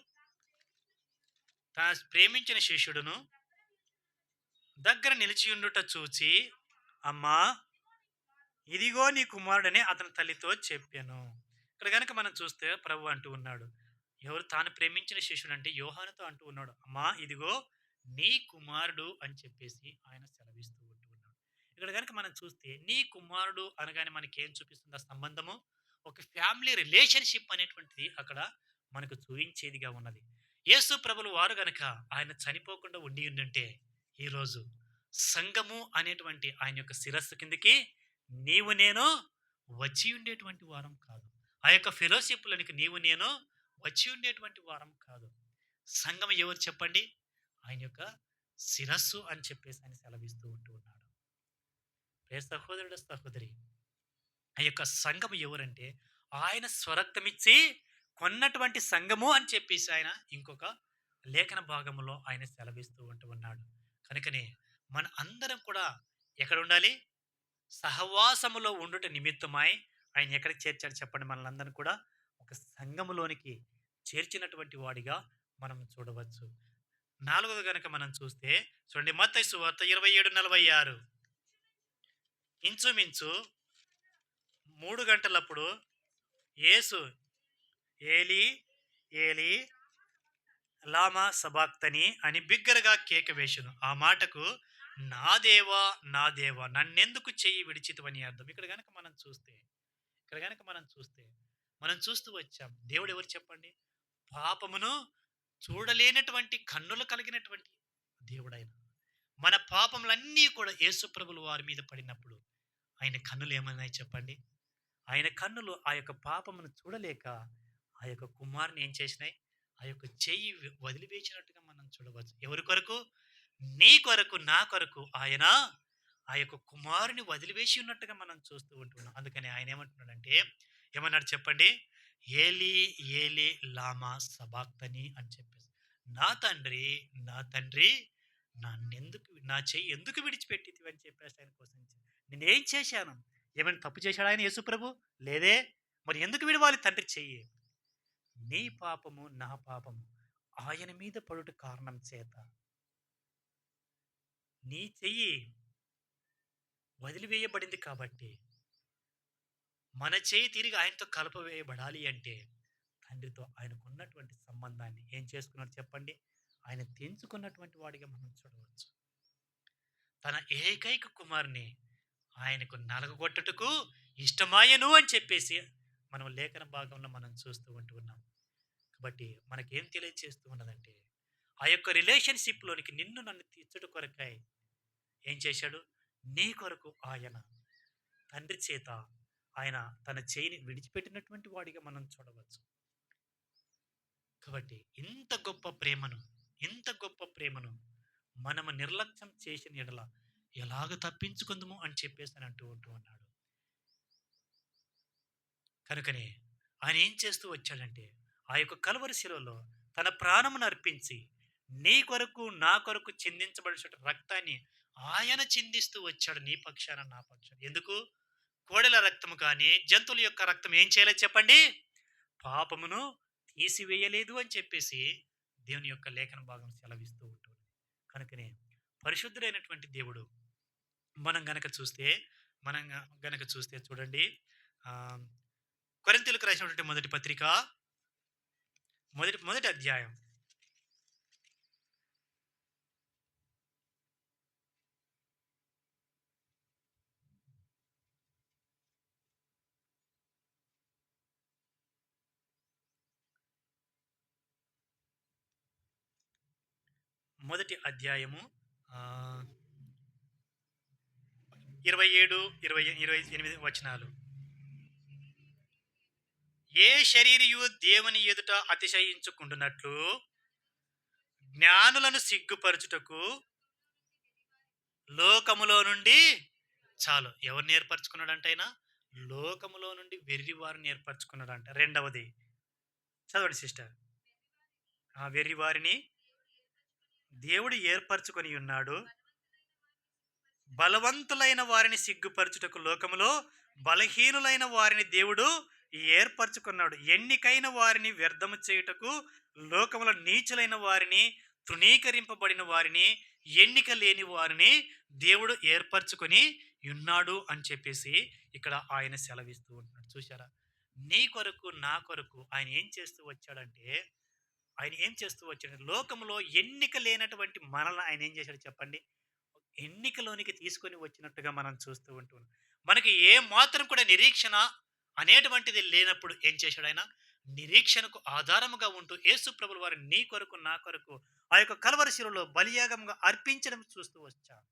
తన ప్రేమించిన శిష్యుడును దగ్గర నిలిచియుండుట చూచి, అమ్మా, ఇదిగో నీ కుమారుడని అతని తల్లితో చెప్పాను. ఇక్కడ కనుక మనం చూస్తే ప్రభు అంటూ ఉన్నాడు, ఎవరు తాను ప్రేమించిన శిష్యుడు అంటే యోహానుతో అంటూ ఉన్నాడు, అమ్మా, ఇదిగో నీ కుమారుడు అని చెప్పేసి ఆయన సెలవిస్తూ ఉంటూ ఉన్నాడు. ఇక్కడ కనుక మనం చూస్తే నీ కుమారుడు అనగానే మనకి ఏం చూపిస్తుంది? ఆ సంబంధము ఒక ఫ్యామిలీ రిలేషన్షిప్ అనేటువంటిది అక్కడ మనకు చూపించేదిగా ఉన్నది. యేసు ప్రభులు వారు గనక ఆయన చనిపోకుండా ఉండి ఉండుంటే ఈరోజు సంఘము అనేటువంటి ఆయన యొక్క శిరస్సు కిందకి నీవు నేను వచ్చి ఉండేటువంటి వారం కాదు. ఆ యొక్క ఫెలోషిప్లోనికి నీవు నేను వచ్చి ఉండేటువంటి వారం కాదు. సంఘం ఎవరు చెప్పండి? ఆయన యొక్క శిరస్సు అని చెప్పేసి ఆయన సెలవిస్తూ ఉంటూ ఉన్నాడు. ప్రియ సహోదరుడు, సహోదరి, ఆ యొక్క సంఘము ఎవరంటే ఆయన స్వరక్తమిచ్చి కొన్నటువంటి సంఘము అని చెప్పేసి ఆయన ఇంకొక లేఖన భాగంలో ఆయన సెలవిస్తూ ఉంటూ ఉన్నాడు. కనుకనే మన అందరం కూడా ఎక్కడ ఉండాలి? సహవాసములో ఉండుట నిమిత్తమై ఆయన ఎక్కడికి చేర్చాడు చెప్పండి? మనల్ని కూడా ఒక సంఘములోనికి చేర్చినటువంటి వాడిగా మనం చూడవచ్చు. నాలుగవది కనుక మనం చూస్తే చూడండి, మత్తయి సువార్త 27:46 ఇంచుమించు 3 గంటలప్పుడు యేసు ఏలి ఏలి లామా సబాక్తని అని బిగ్గరగా కేక వేసెను. ఆ మాటకు నా దేవా నా దేవా నన్నెందుకు చెయ్యి విడిచితివని అర్థం. ఇక్కడ కనుక మనం చూస్తే మనం చూస్తూ వచ్చాం. దేవుడు ఎవరు చెప్పండి? పాపమును చూడలేనటువంటి కన్నులు కలిగినటువంటి దేవుడైన మన పాపములన్నీ కూడా యేసు ప్రభులు వారి మీద పడినప్పుడు ఆయన కన్నులు ఏమన్నాయి చెప్పండి? ఆయన కన్నులు ఆ యొక్క పాపమును చూడలేక ఆ యొక్క కుమారుని ఏం చేసినాయి? ఆ యొక్క చెయ్యి వదిలివేసినట్టుగా మనం చూడవచ్చు. ఎవరి కొరకు? నీ కొరకు, నా కొరకు ఆయన ఆ యొక్క కుమారుని వదిలివేసి ఉన్నట్టుగా మనం చూస్తూ ఉంటున్నాం. అందుకని ఆయన ఏమంటున్నాడంటే, ఏమన్నాడు చెప్పండి? ఏలి ఏలి లామా సబాక్తని అని చెప్పేసి, నా తండ్రి నా తండ్రి నా చెయ్యి ఎందుకు విడిచిపెట్టితివి అని చెప్పేసి ఆయన కోసం నేనేం చేశాను? ఏమైనా తప్పు చేశాడు ఆయన యేసు ప్రభు? లేదే. మరి ఎందుకు విడవాలి తండ్రి చెయ్యి? నీ పాపము నా పాపము ఆయన మీద పడుట కారణం చేత నీ చెయ్యి వదిలివేయబడింది. కాబట్టి మన చెయ్యి తిరిగి ఆయనతో కలపవేయబడాలి అంటే తండ్రితో ఆయనకున్నటువంటి సంబంధాన్ని ఏం చేసుకున్నాడు చెప్పండి? ఆయన తెంచుకున్నటువంటి వాడిగా మనం చూడవచ్చు. తన ఏకైక కుమారుని ఆయనకు నలగగొట్టుటకు ఇష్టమాయను అని చెప్పేసి మనం లేఖన భాగంలో మనం చూస్తూ ఉంటూ ఉన్నాం. కాబట్టి మనకేం తెలియజేస్తూ ఉన్నదంటే, ఆ యొక్క రిలేషన్షిప్లోనికి నిన్ను నన్ను తీర్చుట కొరకై ఏం చేశాడు? నీ కొరకు ఆయన తండ్రి చేత ఆయన తన చేయిని విడిచిపెట్టినటువంటి వాడిగా మనం చూడవచ్చు. కాబట్టి ఇంత గొప్ప ప్రేమను మనము నిర్లక్ష్యం చేసిన ఎడల ఎలాగ తప్పించుకుందాము అని చెప్పేసి అని అంటూ ఉన్నాడు. కనుకనే ఆయన ఏం చేస్తూ వచ్చాడంటే, ఆ యొక్క కలువరి శిలువలో తన ప్రాణమును అర్పించి నీ కొరకు నా కొరకు చిందించబడిన రక్తాన్ని ఆయన చిందిస్తూ వచ్చాడు, నీ పక్షాన నా పక్షాన. ఎందుకు? కోడెల రక్తము కానీ జంతువుల యొక్క రక్తం ఏం చేయలేదు చెప్పండి? పాపమును తీసివేయలేదు అని చెప్పేసి దేవుని యొక్క లేఖన భాగం సెలవిస్తూ ఉంటుంది. కనుకనే పరిశుద్ధుడైనటువంటి దేవుడు మనం గనక చూస్తే మనం గనక చూస్తే చూడండి, ఆహ్, కొరింథీయులకు రాసినటువంటి మొదటి పత్రిక మొదటి మొదటి అధ్యాయం మొదటి అధ్యాయము ఆహ్, 27, 28 వచనాలు. ఏ శరీరియు దేవుని ఎదుట అతిశయించుకుంటున్నట్లు జ్ఞానులను సిగ్గుపరచుటకు లోకములో నుండి చాలు. ఎవరిని ఏర్పరచుకున్నాడంట ఆయన? లోకములో నుండి వెర్రి వారిని ఏర్పరచుకున్నాడంట. రెండవది చదవండి సిస్టర్. ఆ వెర్రి వారిని దేవుడు ఏర్పరచుకొని ఉన్నాడు. బలవంతులైన వారిని సిగ్గుపరచుటకు లోకములో బలహీనులైన వారిని దేవుడు ఏర్పరచుకున్నాడు. ఎన్నికైన వారిని వ్యర్థము చేయుటకు లోకములో నీచులైన వారిని, తృణీకరింపబడిన వారిని, ఎన్నిక లేని వారిని దేవుడు ఏర్పరచుకొని ఉన్నాడు అని చెప్పేసి ఇక్కడ ఆయన సెలవిస్తూ ఉంటున్నాడు. చూశారా? నీ కొరకు నా కొరకు ఆయన ఏం చేస్తూ వచ్చాడంటే, ఆయన ఏం చేస్తూ వచ్చాడు? లోకములో ఎన్నిక లేనటువంటి మనల్ని ఆయన ఏం చేశాడు చెప్పండి? ఎన్నికలోనికి తీసుకొని వచ్చినట్టుగా మనం చూస్తూ ఉంటున్నాం. మనకి ఏ మాత్రం కూడా నిరీక్షణ అనేటువంటిది లేనప్పుడు ఏం చేశాడు ఆయన? నిరీక్షణకు ఆధారముగా ఉంటూ యేసు ప్రభుల వారు నీ కొరకు నా కొరకు ఆ యొక్క కల్వరి శిలువలో బలియాగంగా అర్పించడం చూస్తూ వచ్చాం.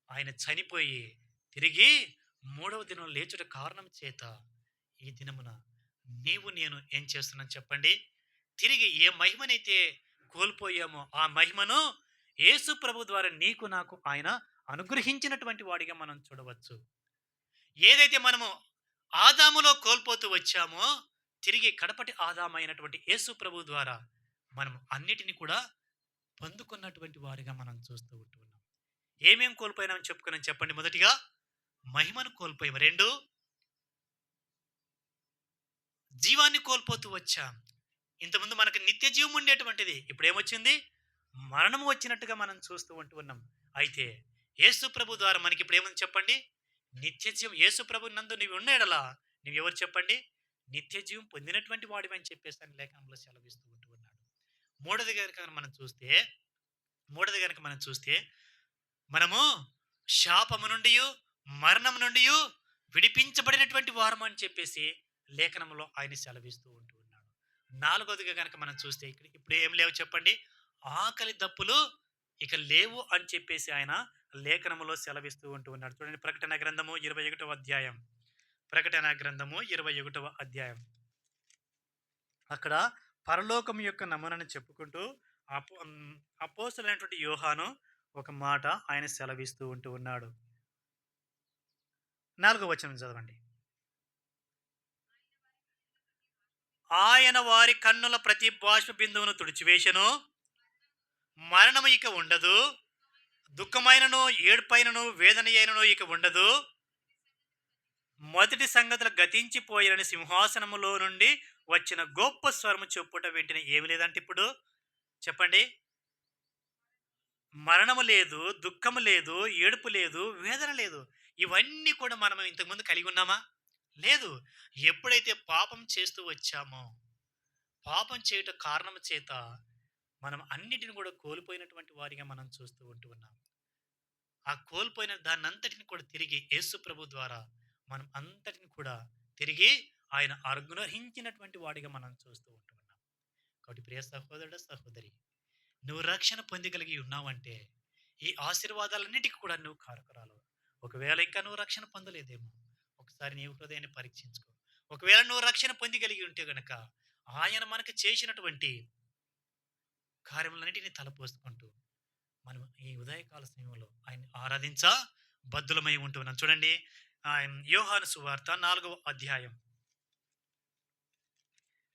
ఆయన చనిపోయి తిరిగి మూడవ దినం లేచుట కారణం చేత ఈ దినమున నీవు నేను ఏం చేస్తున్నాను చెప్పండి? తిరిగి ఏ మహిమనైతే కోల్పోయామో ఆ మహిమను యేసు ప్రభు ద్వారా నీకు నాకు ఆయన అనుగ్రహించినటువంటి వాడిగా మనం చూడవచ్చు. ఏదైతే మనము ఆదాములో కోల్పోతూ వచ్చామో తిరిగి కడపటి ఆదామైనటువంటి యేసు ప్రభు ద్వారా మనం అన్నిటిని కూడా పొందుకున్నటువంటి వారిగా మనం చూస్తూ ఉంటున్నాం. ఏమేం కోల్పోయినామని చెప్పుకున్నాం చెప్పండి? మొదటిగా మహిమను కోల్పోయాము. 2 జీవాన్ని కోల్పోతూ వచ్చాం. ఇంతకుముందు మనకు నిత్య జీవం ఉండేటువంటిది ఇప్పుడు ఏమొచ్చింది? మరణం వచ్చినట్టుగా మనం చూస్తూ ఉంటున్నాం. అయితే యేసు ప్రభు ద్వారా మనకి ఇప్పుడు ఏముంది చెప్పండి? నిత్య జీవం. యేసు ప్రభు నందు నీవు ఉన్న యెడల నువ్వెవరు చెప్పండి? నిత్య జీవం పొందినటువంటి వాడివి అని చెప్పేసి అని లేఖనంలో సెలవిస్తూ ఉంటున్నాడు. మూడోది గనుక మనం చూస్తే మూడోది గనుక మనం చూస్తే మనము శాపము నుండి మరణము నుండి విడిపించబడినటువంటి వారం అని చెప్పేసి లేఖనంలో ఆయన సెలవిస్తూ ఉంటూ ఉన్నాడు. నాలుగోదిగా కనుక మనం చూస్తే ఇప్పుడు ఏం లేవు చెప్పండి? ఆకలి దప్పులు ఇక లేవు అని చెప్పేసి ఆయన లేఖనములో సెలవిస్తూ ఉంటూ ఉన్నాడు. చూడండి, ప్రకటన గ్రంథము 21వ అధ్యాయం. ప్రకటన గ్రంథము 21వ అధ్యాయం. అక్కడ పరలోకం యొక్క నమూనాను చెప్పుకుంటూ అపోస్తలుడైనటువంటి యోహాను ఒక మాట ఆయన సెలవిస్తూ ఉంటూ ఉన్నాడు. 4వ వచనం చదవండి. ఆయన వారి కన్నుల ప్రతి బాష్ప బిందువును తుడిచివేశను, మరణము ఇక ఉండదు, దుఃఖమైనను ఏడుపైనను వేదన అయినను ఇక ఉండదు, మొదటి సంగతులు గతించిపోయారని సింహాసనములో నుండి వచ్చిన గొప్ప స్వరము చెప్పుట వెంటనే ఏమి లేదంటే ఇప్పుడు చెప్పండి? మరణము లేదు, దుఃఖము లేదు, ఏడుపు లేదు, వేదన లేదు. ఇవన్నీ కూడా మనం ఇంతకుముందు కలిగి ఉన్నామా? లేదు. ఎప్పుడైతే పాపం చేస్తూ వచ్చామో, పాపం చేయుట కారణం చేత మనం అన్నిటిని కూడా కోల్పోయినటువంటి వారిగా మనం చూస్తూ ఉంటూ ఉన్నాం. ఆ కోల్పోయిన దాన్నంతటిని కూడా తిరిగి యేసు ప్రభు ద్వారా మనం అంతటిని కూడా తిరిగి ఆయన అనుగ్రహించినటువంటి వాడిగా మనం చూస్తూ ఉంటూ ఉన్నాం. కాబట్టి ప్రియ సహోదరుడు, సహోదరి, నువ్వు రక్షణ పొందగలిగి ఉన్నావంటే ఈ ఆశీర్వాదాలన్నిటికీ కూడా నువ్వు కారకురాలు. ఒకవేళ ఇంకా నువ్వు రక్షణ పొందలేదేమో ఒకసారి నీ హృదయాన్ని పరీక్షించుకో. ఒకవేళ నువ్వు రక్షణ పొందగలిగి ఉంటే గనక ఆయన మనకు చేసినటువంటి కార్యములన్నిటిని తలపోసుకుంటూ మనం ఈ ఉదయకాల సమయంలో ఆయన ఆరాధించ బద్దులమై ఉంటున్నాం. చూడండి, యోహాను సువార్త 4వ అధ్యాయం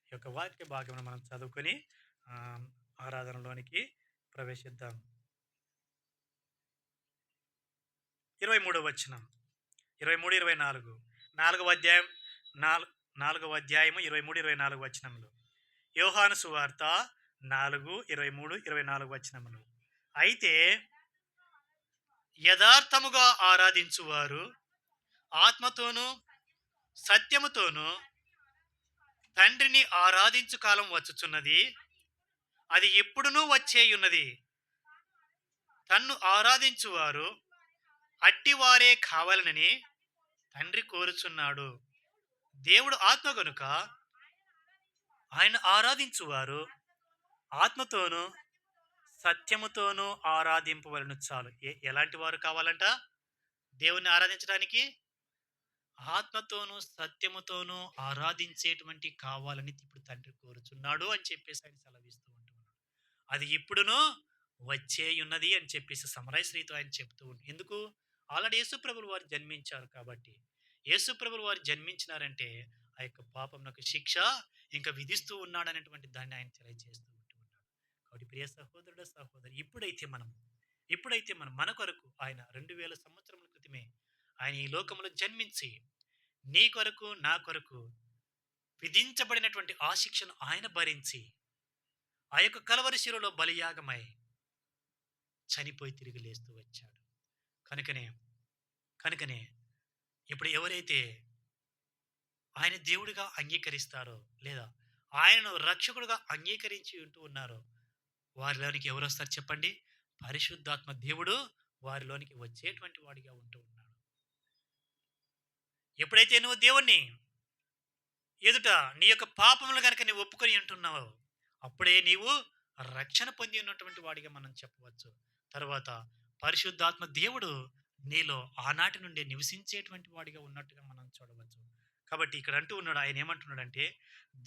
ఈ యొక్క వాక్య భాగమును మనం చదువుకొని ఆరాధనలోనికి ప్రవేశిద్దాం. 23వ వచనం, 23, 24. 4వ అధ్యాయం 4వ అధ్యాయము 23, 24 వచనములు. యోహాను సువార్త 4, 23, 24 వచనములు. అయితే యథార్థముగా ఆరాధించువారు ఆత్మతోనూ సత్యముతోనూ తండ్రిని ఆరాధించు కాలం వచ్చుచున్నది, అది ఎప్పుడునూ వచ్చేయున్నది. తన్ను ఆరాధించువారు అట్టివారే కావాలనని తండ్రి కోరుచున్నాడు. దేవుడు ఆత్మ గనుక ఆయన ఆరాధించువారు ఆత్మతోనూ సత్యముతోనూ ఆరాధింపవలను. చాలు. ఎలాంటి వారు కావాలంట దేవుణ్ణి ఆరాధించడానికి? ఆత్మతోనూ సత్యముతోనూ ఆరాధించేటువంటి కావాలని ఇప్పుడు తండ్రి కోరుచున్నాడు అని చెప్పేసి ఆయన సెలవిస్తూ ఉంటున్నాడు. అది ఇప్పుడును వచ్చే ఉన్నది అని చెప్పేసి సమరయ శ్రీతో ఆయన చెప్తూ ఉంటాడు. ఎందుకు? ఆల్రెడీ యేసుప్రభులు వారు జన్మించారు కాబట్టి. యేసుప్రభులు వారు జన్మించినారంటే ఆ యొక్క పాపమునకు శిక్ష ఇంకా విధిస్తూ ఉన్నాడు అనేటువంటి దాన్ని ఆయన తెలియజేస్తూ ఉంటున్నాడు. కాబట్టి ప్రియ సహోదరుడు సహోదరి, ఇప్పుడైతే మనం మన కొరకు ఆయన 2000 సంవత్సరముల క్రితమే ఆయన ఈ లోకంలో జన్మించి నీ కొరకు నా కొరకు విధించబడినటువంటి ఆ శిక్షను ఆయన భరించి ఆ యొక్క కలవరి శిలువలో బలియాగమై చనిపోయి తిరిగి లేస్తూ వచ్చాడు. కనుకనే ఇప్పుడు ఎవరైతే ఆయన దేవుడిగా అంగీకరిస్తారో లేదా ఆయనను రక్షకుడుగా అంగీకరించి ఉంటూ ఉన్నారో వారిలోనికి ఎవరు వస్తారు చెప్పండి? పరిశుద్ధాత్మ దేవుడు వారిలోనికి వచ్చేటువంటి వాడిగా ఉంటూ ఉన్నాడు. ఎప్పుడైతే నువ్వు దేవుణ్ణి ఎదుట నీ యొక్క పాపములు కనుక నీవు ఒప్పుకొని ఉంటున్నావో అప్పుడే నీవు రక్షణ పొంది ఉన్నటువంటి వాడిగా మనం చెప్పవచ్చు. తర్వాత పరిశుద్ధాత్మ దేవుడు నీలో ఆనాటి నుండి నివసించేటువంటి వాడిగా ఉన్నట్టుగా మనం చూడవచ్చు. కాబట్టి ఇక్కడ అంటూ ఉన్నాడు, ఆయన ఏమంటున్నాడంటే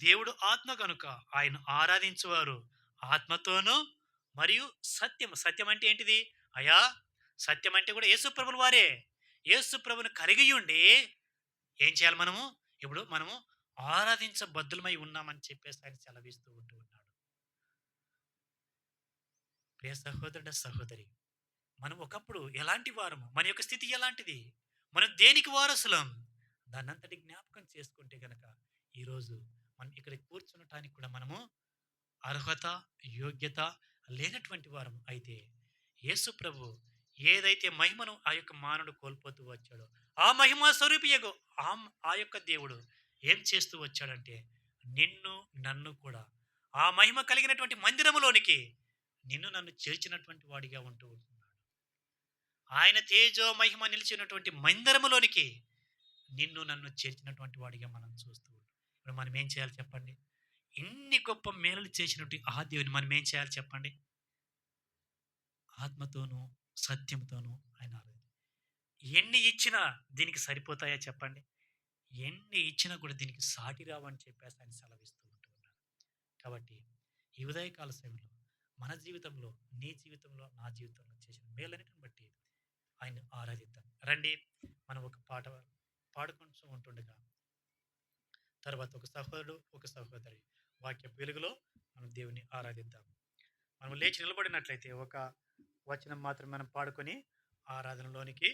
దేవుడు ఆత్మ కనుక ఆయన ఆరాధించువారు ఆత్మతోనూ మరియు సత్యం అంటే ఏంటిది? అయా సత్యం అంటే కూడా యేసుప్రభుల వారే. యేసుప్రభుని కలిగి ఉండి ఏం చేయాలి? ఇప్పుడు మనము ఆరాధించబద్దులమై ఉన్నామని చెప్పేసి ఆయన సెలవిస్తూ ఉంటూ ఉన్నాడు. ప్రియ సహోదరుడ సహోదరి, మనం ఒకప్పుడు ఎలాంటి వారము, మన యొక్క స్థితి ఎలాంటిది, మనం దేనికి వారసులం, దాన్నంతటి జ్ఞాపకం చేసుకుంటే గనక ఈరోజు మనం ఇక్కడ కూర్చునటానికి కూడా మనము అర్హత యోగ్యత లేనటువంటి వారం. అయితే యేసు ప్రభు ఏదైతే మహిమను ఆ యొక్క మానవుడు కోల్పోతూ వచ్చాడో ఆ మహిమ స్వరూపియగు ఆ యొక్క దేవుడు ఏం చేస్తూ వచ్చాడంటే నిన్ను నన్ను కూడా ఆ మహిమ కలిగినటువంటి మందిరములోనికి నిన్ను నన్ను చేర్చినటువంటి వాడిగా ఉంటూ ఉంటున్నాడు. ఆయన తేజో మహిమ నిలిచినటువంటి మందిరములోనికి నిన్ను నన్ను చేర్చినటువంటి వాడిగా మనం చూస్తూ ఉంటాం. ఇప్పుడు మనం ఏం చేయాలి చెప్పండి? ఇన్ని గొప్ప మేలులు చేసినట్టు ఆ దేవుని మనం ఏం చేయాలి చెప్పండి? ఆత్మతోనూ సత్యంతోనూ ఆయన ఎన్ని ఇచ్చినా దీనికి సరిపోతాయా చెప్పండి? ఎన్ని ఇచ్చినా కూడా దీనికి సాటి రావని చెప్పేసి ఆయన సెలవిస్తూ ఉంటున్నాడు. కాబట్టి ఈ ఉదయకాల సమయంలో మన జీవితంలో, నీ జీవితంలో, నా జీవితంలో చేసిన మేలన్నిటిని బట్టి ఆయన ఆరాధిద్దాం. రండి, మనం ఒక పాట పాడుకుంటూ ఉంటుండగా తర్వాత ఒక సహోదరుడు ఒక సహోదరి వాక్య వెలుగులో మనం దేవుని ఆరాధిద్దాం. మనం లేచి నిలబడినట్లయితే ఒక వచనం మాత్రం మనం పాడుకొని ఆరాధనలోనికి